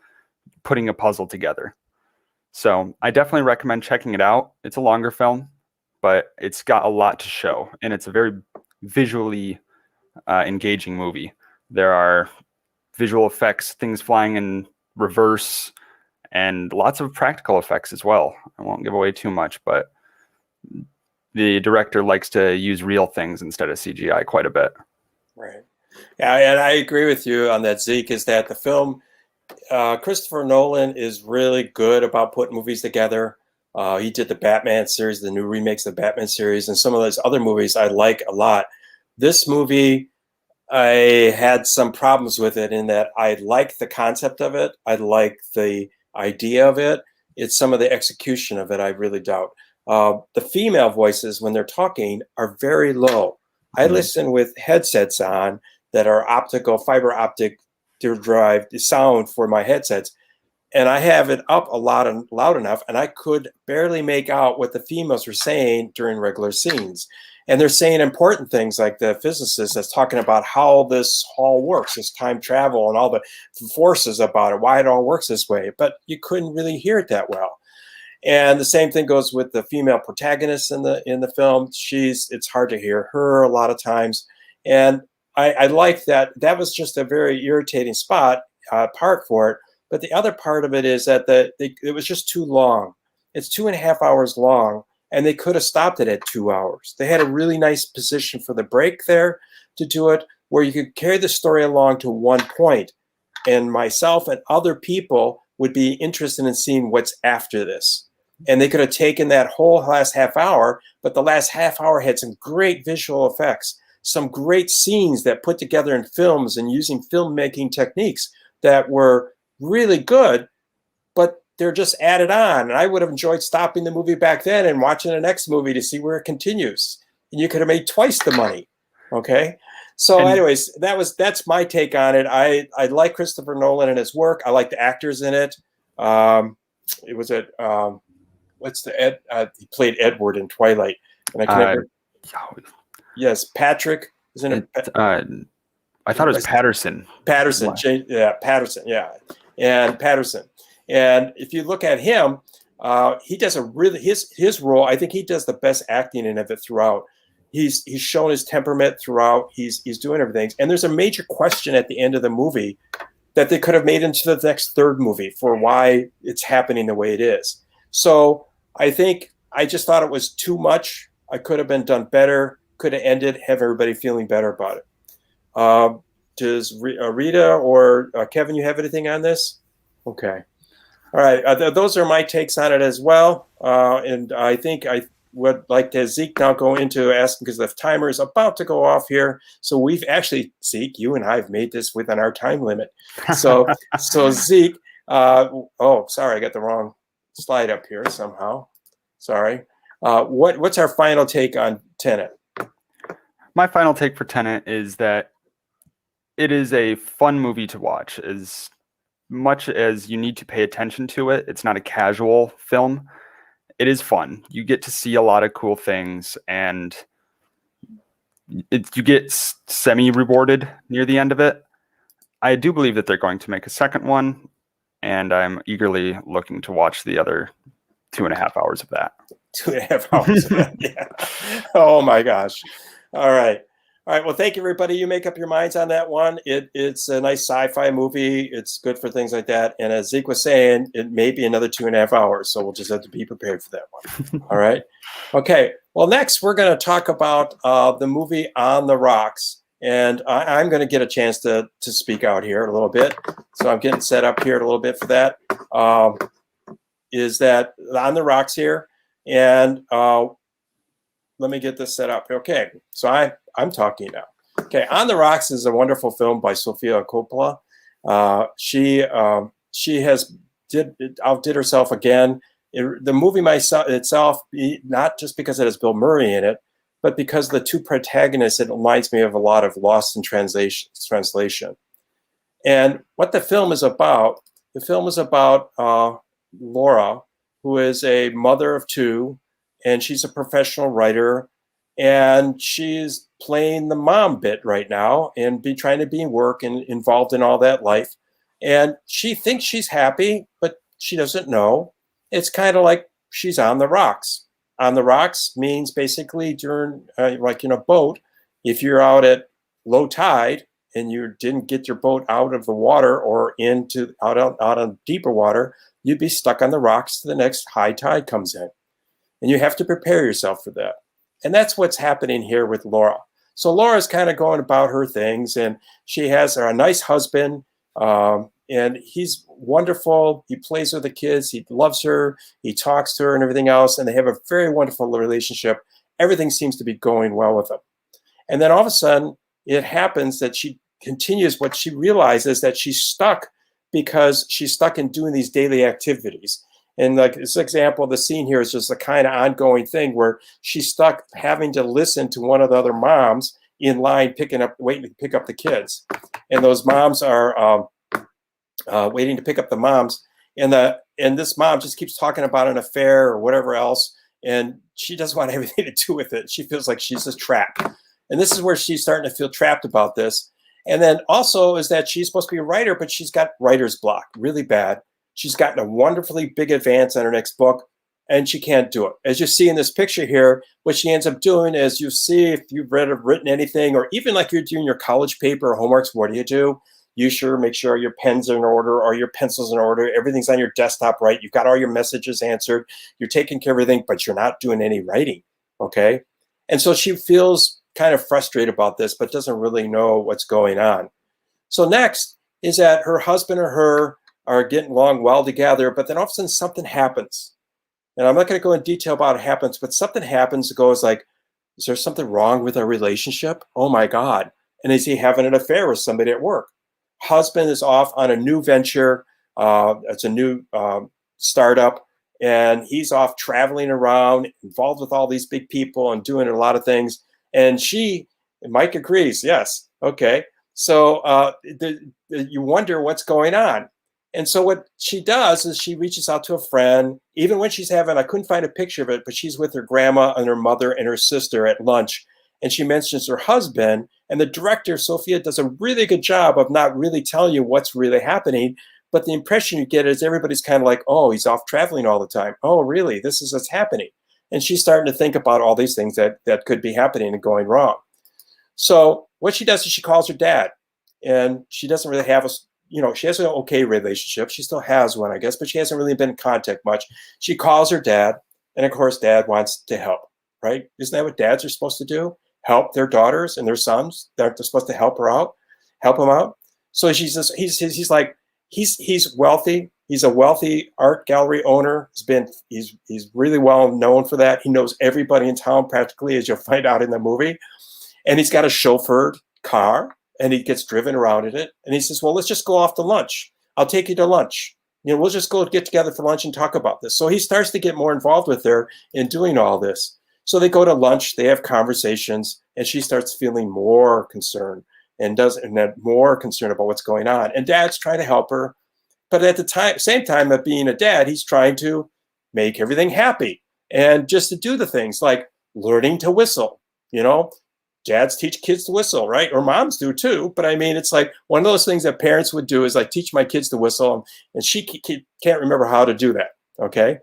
putting a puzzle together. So I definitely recommend checking it out. It's a longer film, but it's got a lot to show, and it's a very visually engaging movie. There are visual effects, things flying in reverse, and lots of practical effects as well. I won't give away too much, but the director likes to use real things instead of CGI quite a bit.
Right. Yeah, and I agree with you on that, Zeke, is that the film, Christopher Nolan is really good about putting movies together. He did the Batman series, the new remakes of the Batman series, and some of those other movies I like a lot. This movie, I had some problems with it in that I like the concept of it. I like the idea of it. It's some of the execution of it I really doubt. The female voices, when they're talking, are very low. I listen with headsets on that are fiber optic derived sound for my headsets, and I have it up a lot and loud enough, and I could barely make out what the females were saying during regular scenes. And they're saying important things, like the physicist that's talking about how this all works, this time travel and all the forces about it, why it all works this way. But you couldn't really hear it that well. And the same thing goes with the female protagonist in the film. It's hard to hear her a lot of times. And I like that. That was just a very irritating part for it. But the other part of it is that it was just too long. It's 2.5 hours long, and they could have stopped it at 2 hours. They had a really nice position for the break there to do it, where you could carry the story along to one point, and myself and other people would be interested in seeing what's after this. And they could have taken that whole last half hour, but the last half hour had some great visual effects, some great scenes that put together in films and using filmmaking techniques that were really good, but they're just added on. And I would have enjoyed stopping the movie back then and watching the next movie to see where it continues. And you could have made twice the money. Okay. So anyways, that's my take on it. I like Christopher Nolan and his work. I like the actors in it. It was he played Edward in Twilight. And I can never. Yes, Patrick, isn't it?
I thought it was Patterson.
Patterson, Patterson, yeah. And Patterson. And if you look at him, he does his role. I think he does the best acting in it throughout. He's shown his temperament throughout. He's doing everything. And there's a major question at the end of the movie that they could have made into the next third movie for why it's happening the way it is. So I just thought it was too much. I could have been done better. Could have ended, have everybody feeling better about it. Does Rita or Kevin, you have anything on this? Okay. All right. Those are my takes on it as well. And I think I would like to, Zeke, now go into asking, because the timer is about to go off here. So we've actually, Zeke, you and I have made this within our time limit. So Zeke, sorry, I got the wrong slide up here somehow. Sorry. What's our final take on Tenet?
My final take for Tenet is that it is a fun movie to watch. As much as you need to pay attention to it, it's not a casual film. It is fun. You get to see a lot of cool things, and you get semi-rewarded near the end of it. I do believe that they're going to make a second one, and I'm eagerly looking to watch the other 2.5 hours of that.
2.5 hours of that, yeah. Oh my gosh. All right. Well, thank you, everybody. You make up your minds on that one. It's a nice sci-fi movie. It's good for things like that. And as Zeke was saying, it may be another 2.5 hours. So we'll just have to be prepared for that one. All right. Okay. Well, next we're going to talk about the movie On the Rocks. And I'm going to get a chance to speak out here a little bit. So I'm getting set up here a little bit for that. Is that On the Rocks here? And let me get this set up. Okay. So I'm talking now. Okay, On the Rocks is a wonderful film by Sofia Coppola. She has outdid herself again. The movie itself, not just because it has Bill Murray in it, but because the two protagonists, it reminds me of a lot of Lost in Translation. And what the film is about Laura, who is a mother of two, and she's a professional writer, and she's playing the mom bit right now and trying to be in work and involved in all that life. And she thinks she's happy, but she doesn't know. It's kind of like she's on the rocks. On the rocks means basically during, like in a boat, if you're out at low tide and you didn't get your boat out of the water or out on deeper water, you'd be stuck on the rocks till the next high tide comes in. And you have to prepare yourself for that. And that's what's happening here with Laura. So Laura's kind of going about her things, and she has a nice husband, and he's wonderful. He plays with the kids. He loves her. He talks to her and everything else, and they have a very wonderful relationship. Everything seems to be going well with them. And then all of a sudden, it happens that she continues. What she realizes that she's stuck because she's stuck in doing these daily activities. And like this example, the scene here is just a kind of ongoing thing where she's stuck having to listen to one of the other moms in line, waiting to pick up the kids. And those moms are waiting to pick up the moms. And this mom just keeps talking about an affair or whatever else. And she doesn't want anything to do with it. She feels like she's just trapped. And this is where she's starting to feel trapped about this. And then also is that she's supposed to be a writer, but she's got writer's block really bad. She's gotten a wonderfully big advance on her next book, and she can't do it. As you see in this picture here, what she ends up doing is, you see, if you've written anything, or even like you're doing your college paper or homeworks, what do? You make sure your pen's in order or your pencil's in order. Everything's on your desktop right. You've got all your messages answered. You're taking care of everything, but you're not doing any writing, okay? And so she feels kind of frustrated about this, but doesn't really know what's going on. So next is that her husband or her are getting along well together, but then all of a sudden something happens. And I'm not going to go in detail about it happens, but something happens that goes like, is there something wrong with our relationship? Oh my God. And is he having an affair with somebody at work? Husband is off on a new venture. It's a new startup, and he's off traveling around, involved with all these big people and doing a lot of things. And Mike agrees, yes, okay. So you wonder what's going on. And so what she does is she reaches out to a friend, even when she's I couldn't find a picture of it, but she's with her grandma and her mother and her sister at lunch. And she mentions her husband, and the director, Sophia, does a really good job of not really telling you what's really happening. But the impression you get is everybody's kind of like, oh, he's off traveling all the time. Oh, really? This is what's happening. And she's starting to think about all these things that could be happening and going wrong. So what she does is she calls her dad, and she doesn't really have she has an okay relationship. She still has one, I guess, but she hasn't really been in contact much. She calls her dad, and of course, dad wants to help, right? Isn't that what dads are supposed to do? Help their daughters and their sons. They're supposed to help them out. So he's wealthy. He's a wealthy art gallery owner. He's really well known for that. He knows everybody in town practically, as you'll find out in the movie. And he's got a chauffeured car, and he gets driven around in it. And he says, well, let's just go off to lunch. I'll take you to lunch. We'll just go get together for lunch and talk about this. So he starts to get more involved with her in doing all this. So they go to lunch, they have conversations, and she starts feeling more concerned and more concerned about what's going on. And dad's trying to help her. But at the same time of being a dad, he's trying to make everything happy and just to do the things like learning to whistle. Dads teach kids to whistle, right? Or moms do too. But I mean, it's like one of those things that parents would do is like teach my kids to whistle, and she can't remember how to do that, okay?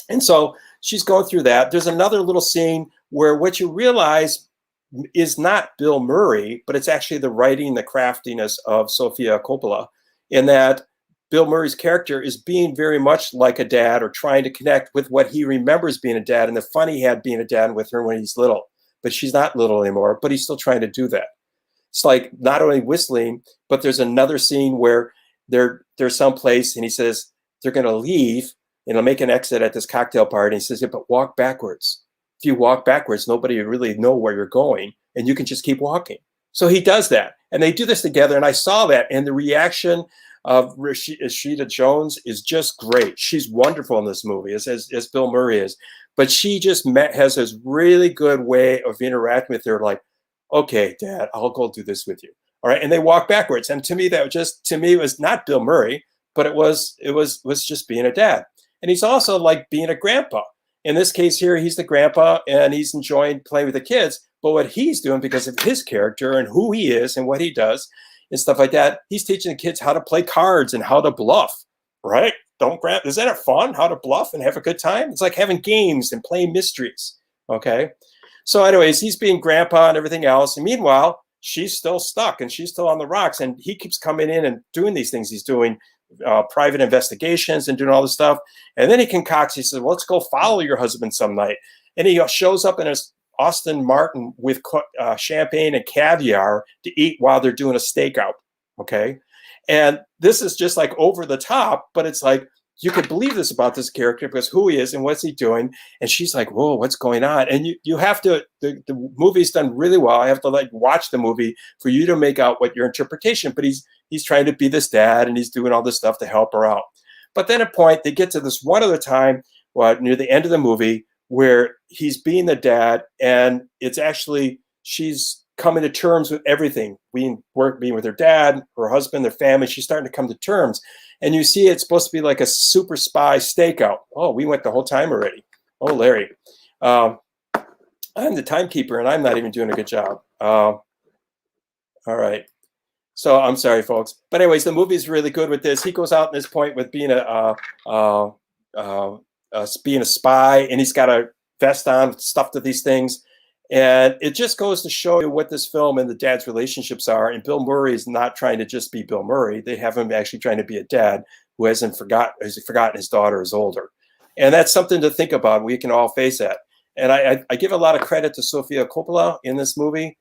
And so she's going through that. There's another little scene where what you realize is not Bill Murray, but it's actually the writing, the craftiness of Sofia Coppola, in that Bill Murray's character is being very much like a dad, or trying to connect with what he remembers being a dad and the fun he had being a dad with her when he's little. But she's not little anymore, but he's still trying to do that. It's like not only whistling, but there's another scene where they're someplace, and he says they're going to leave and he'll make an exit at this cocktail party. And he says, yeah, but walk backwards. If you walk backwards, nobody will really know where you're going, and you can just keep walking. So he does that, and they do this together. And I saw that, and the reaction of Rashida Jones is just great. She's wonderful in this movie, as Bill Murray is. But she just has this really good way of interacting with her, like, okay, Dad, I'll go do this with you. All right, and they walk backwards. And to me, it was not Bill Murray, but it was just being a dad. And he's also like being a grandpa. In this case here, he's the grandpa, and he's enjoying playing with the kids. But what he's doing, because of his character and who he is and what he does and stuff like that, he's teaching the kids how to play cards and how to bluff, right? Isn't it fun how to bluff and have a good time? It's like having games and playing mysteries, okay? So anyways, he's being grandpa and everything else. And meanwhile, she's still stuck and she's still on the rocks. And he keeps coming in and doing these things. He's doing private investigations and doing all this stuff. And then he concocts, he says, well, let's go follow your husband some night. And he shows up in his Aston Martin with champagne and caviar to eat while they're doing a stakeout, okay? And this is just like over the top, but it's like, you could believe this about this character because who he is and what's he doing. And she's like, whoa, what's going on? And you have to, the movie's done really well. I have to like watch the movie for you to make out what your interpretation, but he's trying to be this dad and he's doing all this stuff to help her out. But then at a point, they get to this one other time near the end of the movie where he's being the dad, and it's actually, she's coming to terms with everything, being with her dad, her husband, their family. She's starting to come to terms. And you see it's supposed to be like a super spy stakeout. Oh, we went the whole time already. Oh, Larry. I'm the timekeeper, and I'm not even doing a good job. All right. So I'm sorry, folks. But anyways, the movie's really good with this. He goes out at this point with being being a spy, and he's got a vest on, stuffed to these things. And it just goes to show you what this film and the dad's relationships are. And Bill Murray is not trying to just be Bill Murray. They have him actually trying to be a dad who has forgotten his daughter is older. And that's something to think about. We can all face that. And I give a lot of credit to Sofia Coppola in this movie.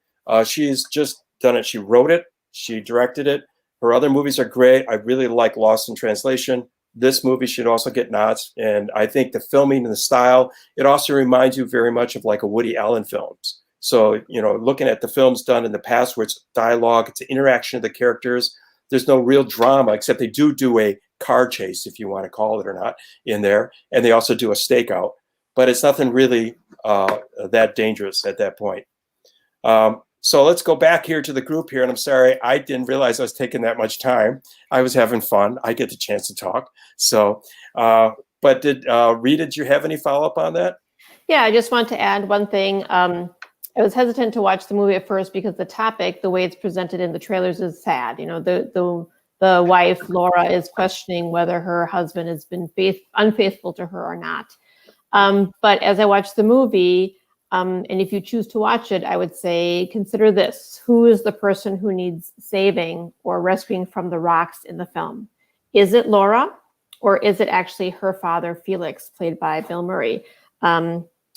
She's just done it. She wrote it. She directed it. Her other movies are great. I really like Lost in Translation. This movie should also get nods. And I think the filming and the style, it also reminds you very much of like a Woody Allen films. So, looking at the films done in the past where it's dialogue, it's an interaction of the characters. There's no real drama, except they do a car chase, if you want to call it or not, in there. And they also do a stakeout. But it's nothing really that dangerous at that point. So let's go back here to the group here. And I'm sorry, I didn't realize I was taking that much time. I was having fun. I get the chance to talk. So, but Rita, did you have any follow-up on that?
Yeah, I just want to add one thing. I was hesitant to watch the movie at first because the topic, the way it's presented in the trailers, is sad. The wife, Laura, is questioning whether her husband has been unfaithful to her or not. But as I watched the movie, and if you choose to watch it, I would say, consider this. Who is the person who needs saving or rescuing from the rocks in the film? Is it Laura, or is it actually her father, Felix, played by Bill Murray?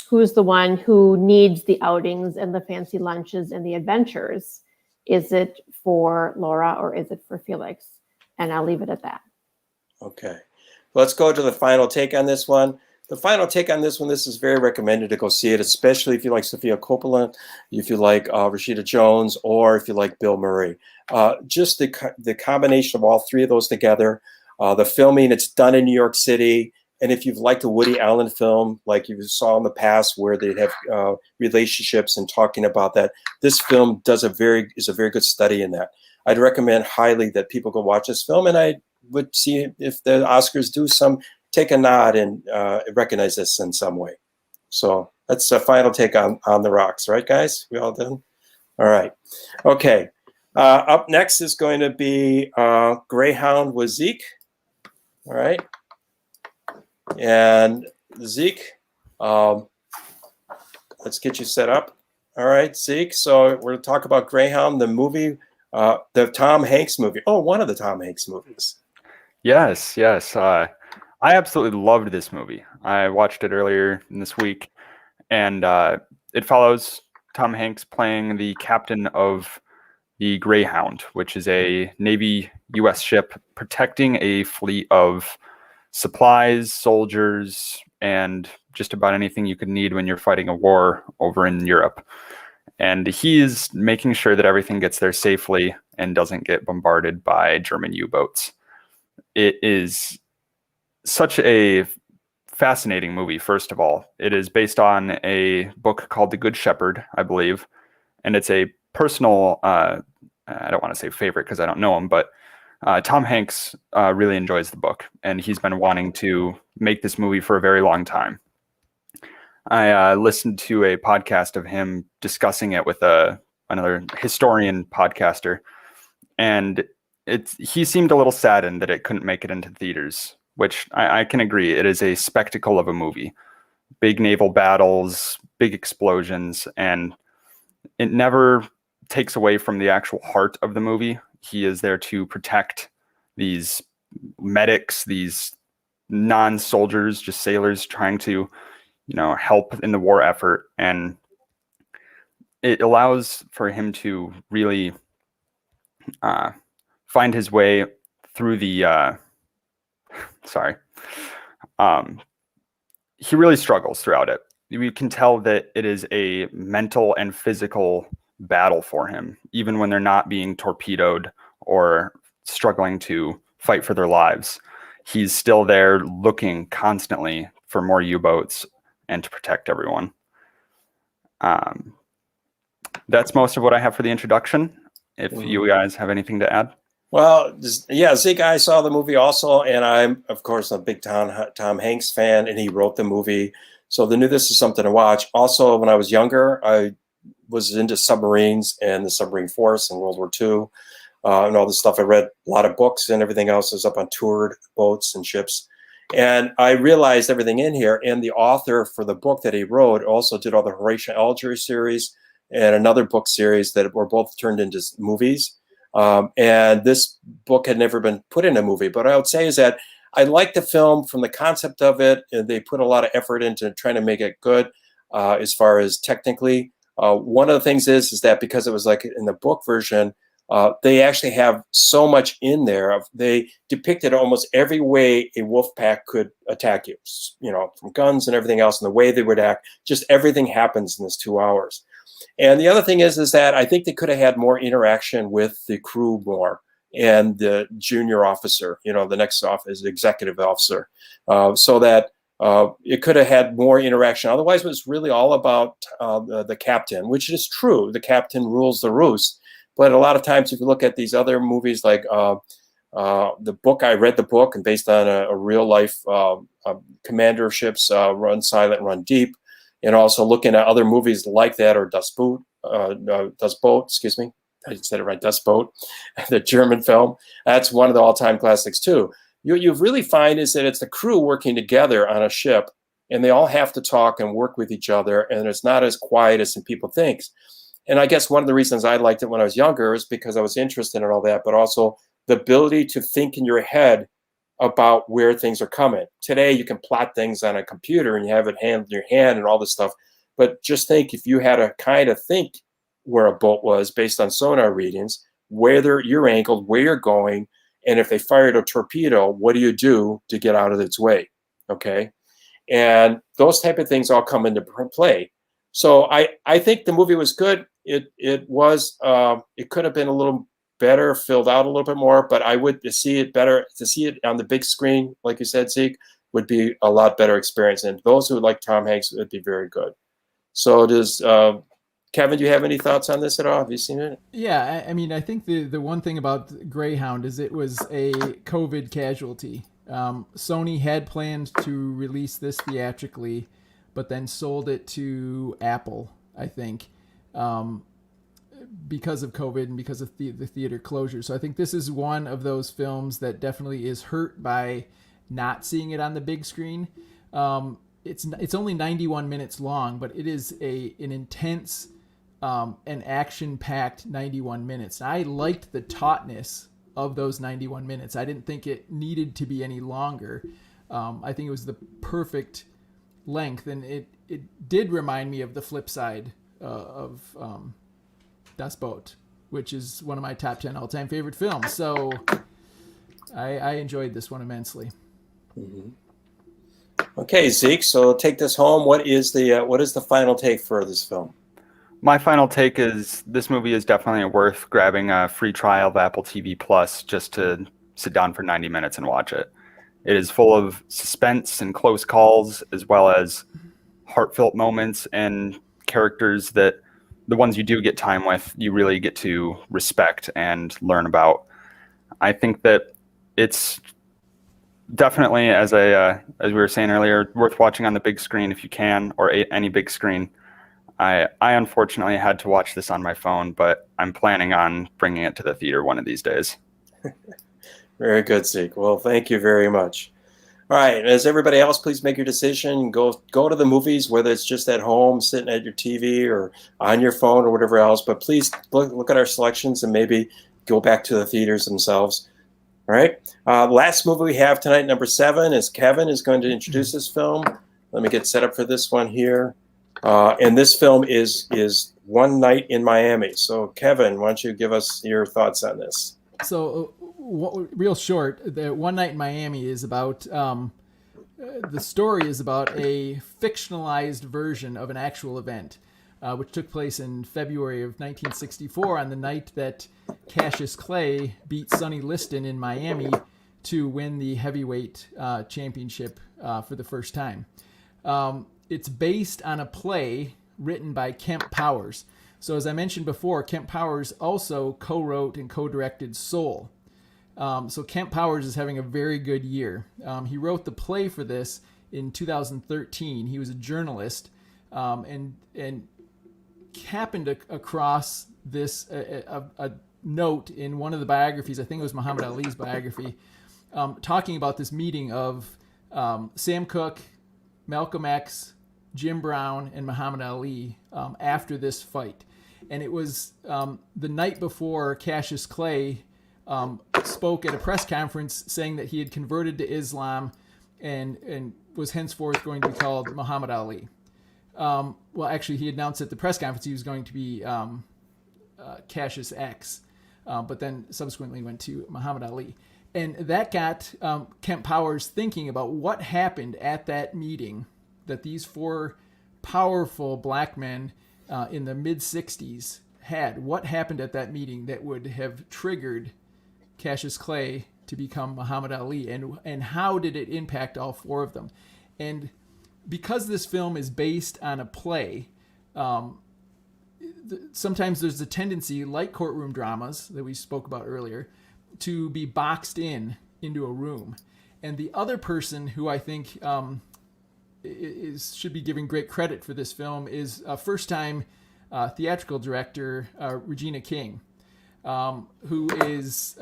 Who's the one who needs the outings and the fancy lunches and the adventures? Is it for Laura, or is it for Felix? And I'll leave it at that.
Okay. Let's go to the final take on this one. The final take on this one, this is very recommended to go see it, especially if you like Sofia Coppola, if you like Rashida Jones, or if you like Bill Murray. Just the combination of all three of those together. The filming, it's done in New York City. And if you've liked a Woody Allen film, like you saw in the past where they'd have relationships and talking about that, this film is a very good study in that. I'd recommend highly that people go watch this film, and I would see if the Oscars do take a nod and recognize this in some way. So that's a final take on the rocks, right, guys? We all done? All right. Okay. Up next is going to be Greyhound with Zeke. All right. And Zeke, let's get you set up. All right, Zeke. So we're going to talk about Greyhound, the movie, the Tom Hanks movie. Oh, one of the Tom Hanks movies.
Yes. I absolutely loved this movie. I watched it earlier this week, and it follows Tom Hanks playing the captain of the Greyhound, which is a Navy U.S. ship protecting a fleet of supplies, soldiers, and just about anything you could need when you're fighting a war over in Europe. and he's making sure that everything gets there safely and doesn't get bombarded by German U-boats. It is such a fascinating movie. First of all, it is based on a book called The Good Shepherd, I believe, and it's a personal, I don't want to say favorite because I don't know him, but Tom Hanks really enjoys the book, and he's been wanting to make this movie for a very long time. I listened to a podcast of him discussing it with another historian podcaster, and he seemed a little saddened that it couldn't make it into theaters, which I can agree. It is a spectacle of a movie. Big naval battles, big explosions, and it never takes away from the actual heart of the movie. He is there to protect these medics, these non-soldiers, just sailors trying to, help in the war effort. And it allows for him to really find his way through the, he really struggles throughout it. We can tell that it is a mental and physical battle for him, even when they're not being torpedoed or struggling to fight for their lives. He's still there looking constantly for more U-boats and to protect everyone. That's most of what I have for the introduction. If you guys have anything to add.
Well, yeah, Zeke, I saw the movie also, and I'm, of course, a big Tom Hanks fan, and he wrote the movie. So I knew this is something to watch. Also, when I was younger, I was into submarines and the submarine force in World War II and all this stuff. I read a lot of books and everything else. I was up on toured boats and ships. And I realized everything in here. And the author for the book that he wrote also did all the Horatio Alger series and another book series that were both turned into movies. And this book had never been put in a movie. But what I would say is that I like the film from the concept of it. And they put a lot of effort into trying to make it good as far as technically. One of the things is that because it was like in the book version, they actually have so much in there. They depicted almost every way a wolf pack could attack you, from guns and everything else, and the way they would act. Just everything happens in this 2 hours. And the other thing is that I think they could have had more interaction with the crew more and the junior officer, the next officer, executive officer, so that it could have had more interaction. Otherwise, it was really all about the captain, which is true. The captain rules the roost. But a lot of times, if you look at these other movies, like the book, I read the book, and based on a real life commander ships, Run Silent, Run Deep, and also looking at other movies like that, or Das Boot, excuse me, I said it right, Das Boot, the German film. That's one of the all-time classics too. You really find is that it's the crew working together on a ship, and they all have to talk and work with each other, and it's not as quiet as some people think. And I guess one of the reasons I liked it when I was younger is because I was interested in all that, but also the ability to think in your head about where things are coming. Today, you can plot things on a computer and you have it in your hand and all this stuff. But just think, if you had to kind of think where a boat was based on sonar readings, where you're angled, where you're going, and if they fired a torpedo, what do you do to get out of its way? Okay. And those type of things all come into play. So I think the movie was good. It could have been a little better, filled out a little bit more, but I would see it better to see it on the big screen, like you said, Zeke, would be a lot better experience. And those who like Tom Hanks, it would be very good. So does Kevin, do you have any thoughts on this at all? Have you seen it?
Yeah, I mean, I think the one thing about Greyhound is it was a COVID casualty. Sony had planned to release this theatrically, but then sold it to Apple, I think, because of COVID and because of the theater closure. So I think this is one of those films that definitely is hurt by not seeing it on the big screen. It's only 91 minutes long, but it is an intense and action-packed 91 minutes. I liked the tautness of those 91 minutes. I didn't think it needed to be any longer. I think it was the perfect length, and it did remind me of the flip side of Das Boot, which is one of my top 10 all-time favorite films. So I enjoyed this one immensely.
Mm-hmm. Okay, Zeke. So take this home. What is the final take for this film?
My final take is this movie is definitely worth grabbing a free trial of Apple TV Plus just to sit down for 90 minutes and watch it. It is full of suspense and close calls, as well as heartfelt moments and characters that the ones you do get time with, you really get to respect and learn about. I think that it's definitely, as we were saying earlier, worth watching on the big screen if you can, or any big screen. I unfortunately had to watch this on my phone, but I'm planning on bringing it to the theater one of these days.
Very good, Zeke. Well, thank you very much. All right, as everybody else, please make your decision. Go to the movies, whether it's just at home, sitting at your TV, or on your phone, or whatever else. But please look at our selections and maybe go back to the theaters themselves. All right. Last movie we have tonight, number 7, is Kevin is going to introduce this film. Let me get set up for this one here. And this film is One Night in Miami. So, Kevin, why don't you give us your thoughts on this?
So, real short, the One Night in Miami is about the story is about a fictionalized version of an actual event, which took place in February of 1964 on the night that Cassius Clay beat Sonny Liston in Miami to win the heavyweight championship for the first time. It's based on a play written by Kemp Powers. So as I mentioned before, Kemp Powers also co-wrote and co-directed Soul. So Kemp Powers is having a very good year. He wrote the play for this in 2013. He was a journalist and happened across this a note in one of the biographies. I think it was Muhammad Ali's biography, talking about this meeting of Sam Cooke, Malcolm X, Jim Brown, and Muhammad Ali after this fight. And it was the night before Cassius Clay spoke at a press conference saying that he had converted to Islam and was henceforth going to be called Muhammad Ali. Well, actually, he announced at the press conference he was going to be Cassius X, but then subsequently went to Muhammad Ali. And that got Kemp Powers thinking about what happened at that meeting that these 4 powerful black men in the mid-'60s had. What happened at that meeting that would have triggered Cassius Clay to become Muhammad Ali, and how did it impact all 4 of them? And because this film is based on a play, sometimes there's a tendency, like courtroom dramas that we spoke about earlier, to be boxed into a room. And the other person who I think should be given great credit for this film is a first-time theatrical director, Regina King, who is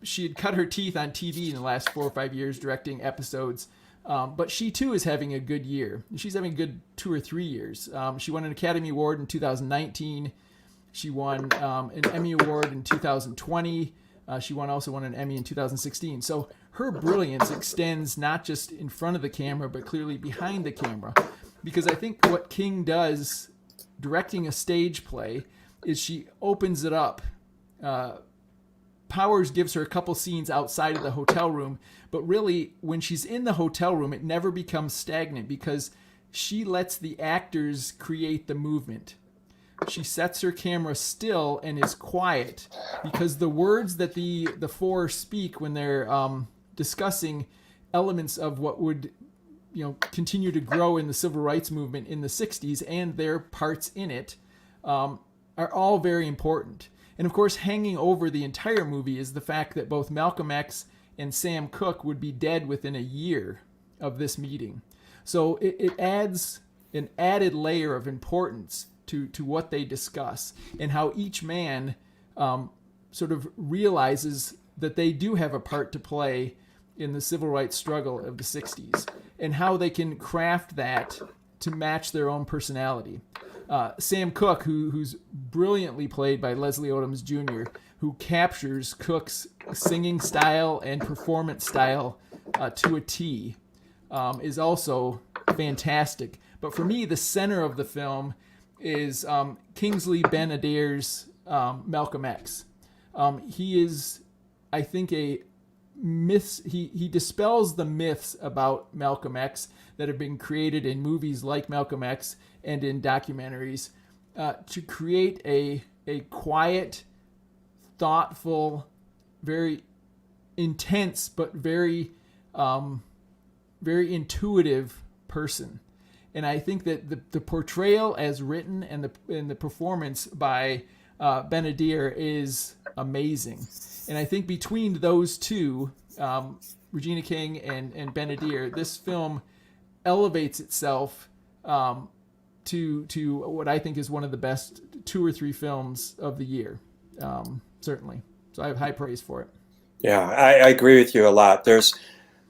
she had cut her teeth on TV in the last 4 or 5 years directing episodes, but she too is having a good year. She's having a good 2 or 3 years. She won an Academy Award in 2019. She won an Emmy Award in 2020. She also won an Emmy in 2016. So her brilliance extends not just in front of the camera, but clearly behind the camera. Because I think what King does directing a stage play is she opens it up. Powers gives her a couple scenes outside of the hotel room, but really when she's in the hotel room, it never becomes stagnant because she lets the actors create the movement. She sets her camera still and is quiet because the words that the 4 speak when they're discussing elements of what would continue to grow in the civil rights movement in the 60s and their parts in it are all very important. And of course, hanging over the entire movie is the fact that both Malcolm X and Sam Cooke would be dead within a year of this meeting. So it adds an added layer of importance to what they discuss and how each man sort of realizes that they do have a part to play in the civil rights struggle of the 60s and how they can craft that to match their own personality. Sam Cooke, who's brilliantly played by Leslie Odom Jr., who captures Cooke's singing style and performance style to a T, is also fantastic. But for me, the center of the film is Kingsley Ben-Adir's Malcolm X. He is, I think, a myth. He dispels the myths about Malcolm X that have been created in movies like Malcolm X and in documentaries. to create a quiet, thoughtful, very intense, but very very intuitive person. And I think that the portrayal as written and the performance by Benadir is amazing. And I think between those two, Regina King and Benadir, this film elevates itself to what I think is one of the best 2 or 3 films of the year, certainly. So I have high praise for it.
Yeah, I agree with you a lot. This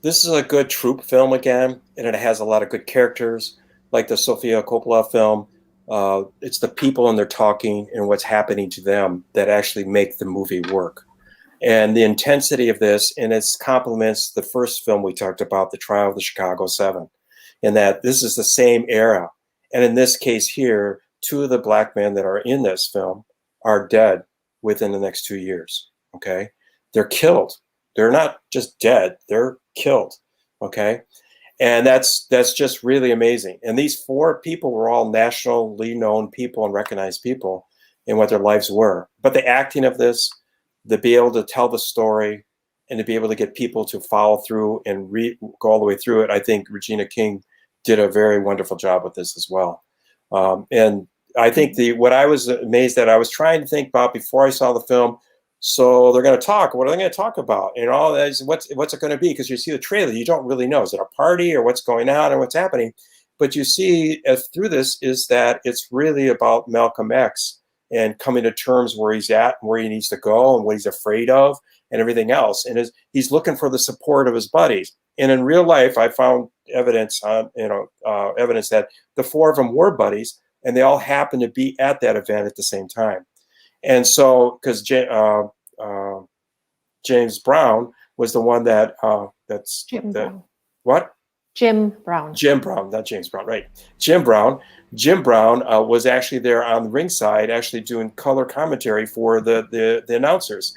is a good troupe film again, and it has a lot of good characters, like the Sofia Coppola film. It's the people and their talking and what's happening to them that actually make the movie work. And the intensity of this, and it complements the first film we talked about, The Trial of the Chicago 7, in that this is the same era. And in this case here, 2 of the black men that are in this film are dead within the next 2 years, okay? They're killed. They're not just dead, they're killed, okay? And that's just really amazing. And these 4 people were all nationally known people and recognized people in what their lives were. But the acting of this, to be able to tell the story and to be able to get people to follow through and go all the way through it, I think Regina King did a very wonderful job with this as well. And I think what I was amazed at, I was trying to think about before I saw the film, so they're going to talk. What are they going to talk about? And all that is what's it going to be? Because you see the trailer, you don't really know. Is it a party or what's going on and what's happening? But you see through this is that it's really about Malcolm X and coming to terms where he's at and where he needs to go and what he's afraid of and everything else. And he's looking for the support of his buddies. And in real life, I found evidence evidence that the 4 of them were buddies, and they all happened to be at that event at the same time. And so, because James Brown was the one that's
Jim Brown.
What?
Jim Brown.
Jim Brown, not James Brown, right? Jim Brown. Jim Brown was actually there on the ringside, actually doing color commentary for the announcers,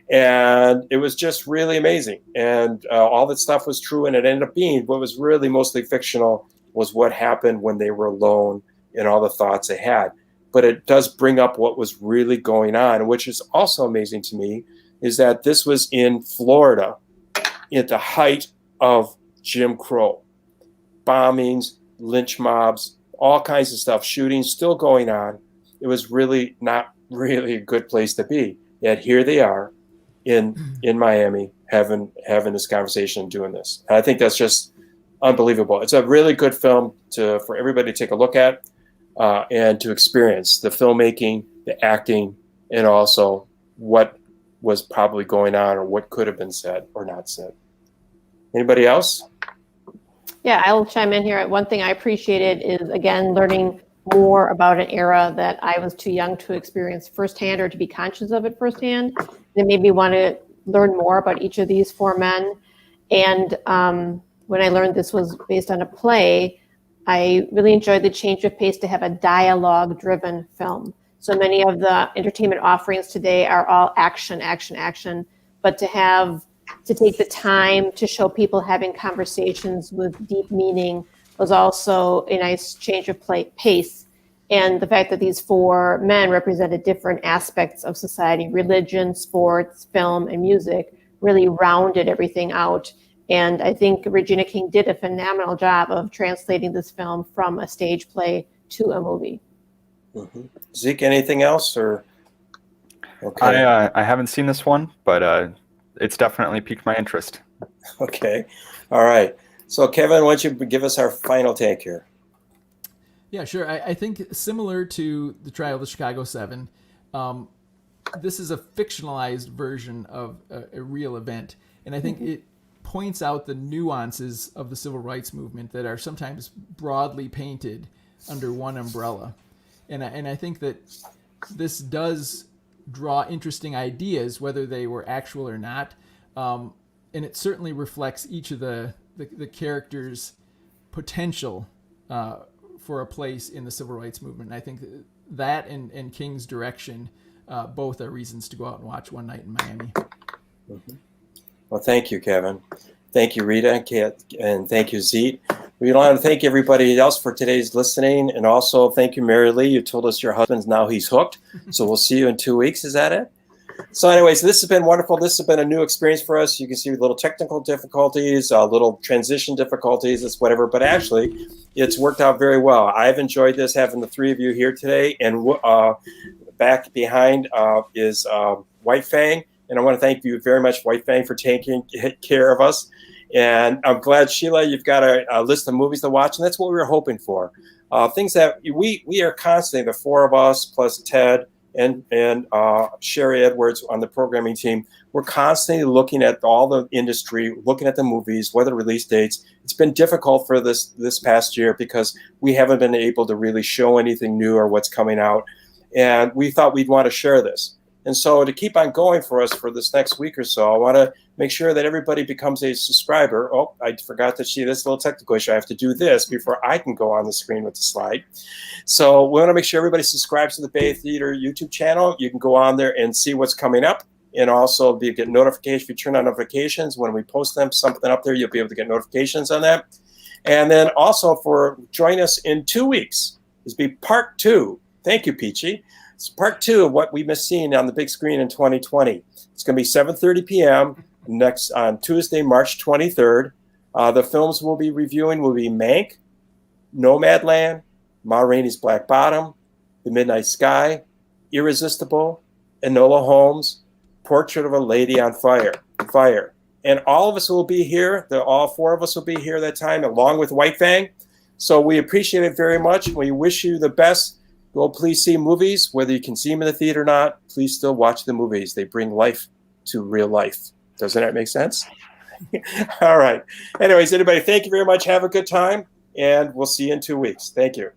and it was just really amazing. And all that stuff was true, and it ended up being what was really mostly fictional was what happened when they were alone and all the thoughts they had. But it does bring up what was really going on, which is also amazing to me, is that this was in Florida at the height of Jim Crow. Bombings, lynch mobs, all kinds of stuff, shootings still going on. It was really not really a good place to be. Yet here they are in Miami having this conversation and doing this. And I think that's just unbelievable. It's a really good film for everybody to take a look at. And to experience the filmmaking, the acting, and also what was probably going on or what could have been said or not said. Anybody else?
Yeah, I'll chime in here. One thing I appreciated is, again, learning more about an era that I was too young to experience firsthand or to be conscious of it firsthand. It made me want to learn more about each of these 4 men. And when I learned this was based on a play, I really enjoyed the change of pace to have a dialogue-driven film. So many of the entertainment offerings today are all action, action, action. But to take the time to show people having conversations with deep meaning was also a nice change of pace. And the fact that these 4 men represented different aspects of society, religion, sports, film, and music, really rounded everything out. And I think Regina King did a phenomenal job of translating this film from a stage play to a movie.
Mm-hmm. Zeke, anything else? Or okay.
I haven't seen this one, but it's definitely piqued my interest.
Okay. All right. So Kevin, why don't you give us our final take here?
Yeah, sure. I think similar to The Trial of the Chicago 7, this is a fictionalized version of a real event. And I think it points out the nuances of the civil rights movement that are sometimes broadly painted under one umbrella. And I think that this does draw interesting ideas, whether they were actual or not. And it certainly reflects each of the characters' potential for a place in the civil rights movement. And I think that and King's direction both are reasons to go out and watch One Night in Miami.
Mm-hmm. Well, thank you, Kevin. Thank you, Rita, and thank you, Zeke. We want to thank everybody else for today's listening. And also thank you, Mary Lee. You told us your husband's now he's hooked. So we'll see you in 2 weeks. Is that it? So anyways, this has been wonderful. This has been a new experience for us. You can see little technical difficulties, little transition difficulties, it's whatever. But actually, it's worked out very well. I've enjoyed this, having the three of you here today. And back behind is White Fang. And I want to thank you very much, White Fang, for taking care of us. And I'm glad, Sheila, you've got a list of movies to watch. And that's what we were hoping for. Things that we are constantly, the four of us plus Ted and Sherry Edwards on the programming team, we're constantly looking at all the industry, looking at the movies, what are the release dates. It's been difficult for this past year because we haven't been able to really show anything new or what's coming out. And we thought we'd want to share this. And so to keep on going for us for this next week or so, I want to make sure that everybody becomes a subscriber. Oh, I forgot to see this little technical issue. I have to do this before I can go on the screen with the slide. So we want to make sure everybody subscribes to the Bay Theater YouTube channel. You can go on there and see what's coming up. And also get notifications. If you turn on notifications, when we post something up there, you'll be able to get notifications on that. And then also join us in 2 weeks. This will be part 2. Thank you, Peachy. It's part 2 of what we missed seeing on the big screen in 2020. It's going to be 7:30 p.m. next on Tuesday, March 23rd. The films we'll be reviewing will be Mank, Nomadland, Ma Rainey's Black Bottom, The Midnight Sky, Irresistible, Enola Holmes, Portrait of a Lady on Fire. And all of us will be here. All four of us will be here that time, along with White Fang. So we appreciate it very much. We wish you the best. Well, please see movies. Whether you can see them in the theater or not, please still watch the movies. They bring life to real life. Doesn't that make sense? All right. Anyways, anybody, thank you very much. Have a good time, and we'll see you in 2 weeks. Thank you.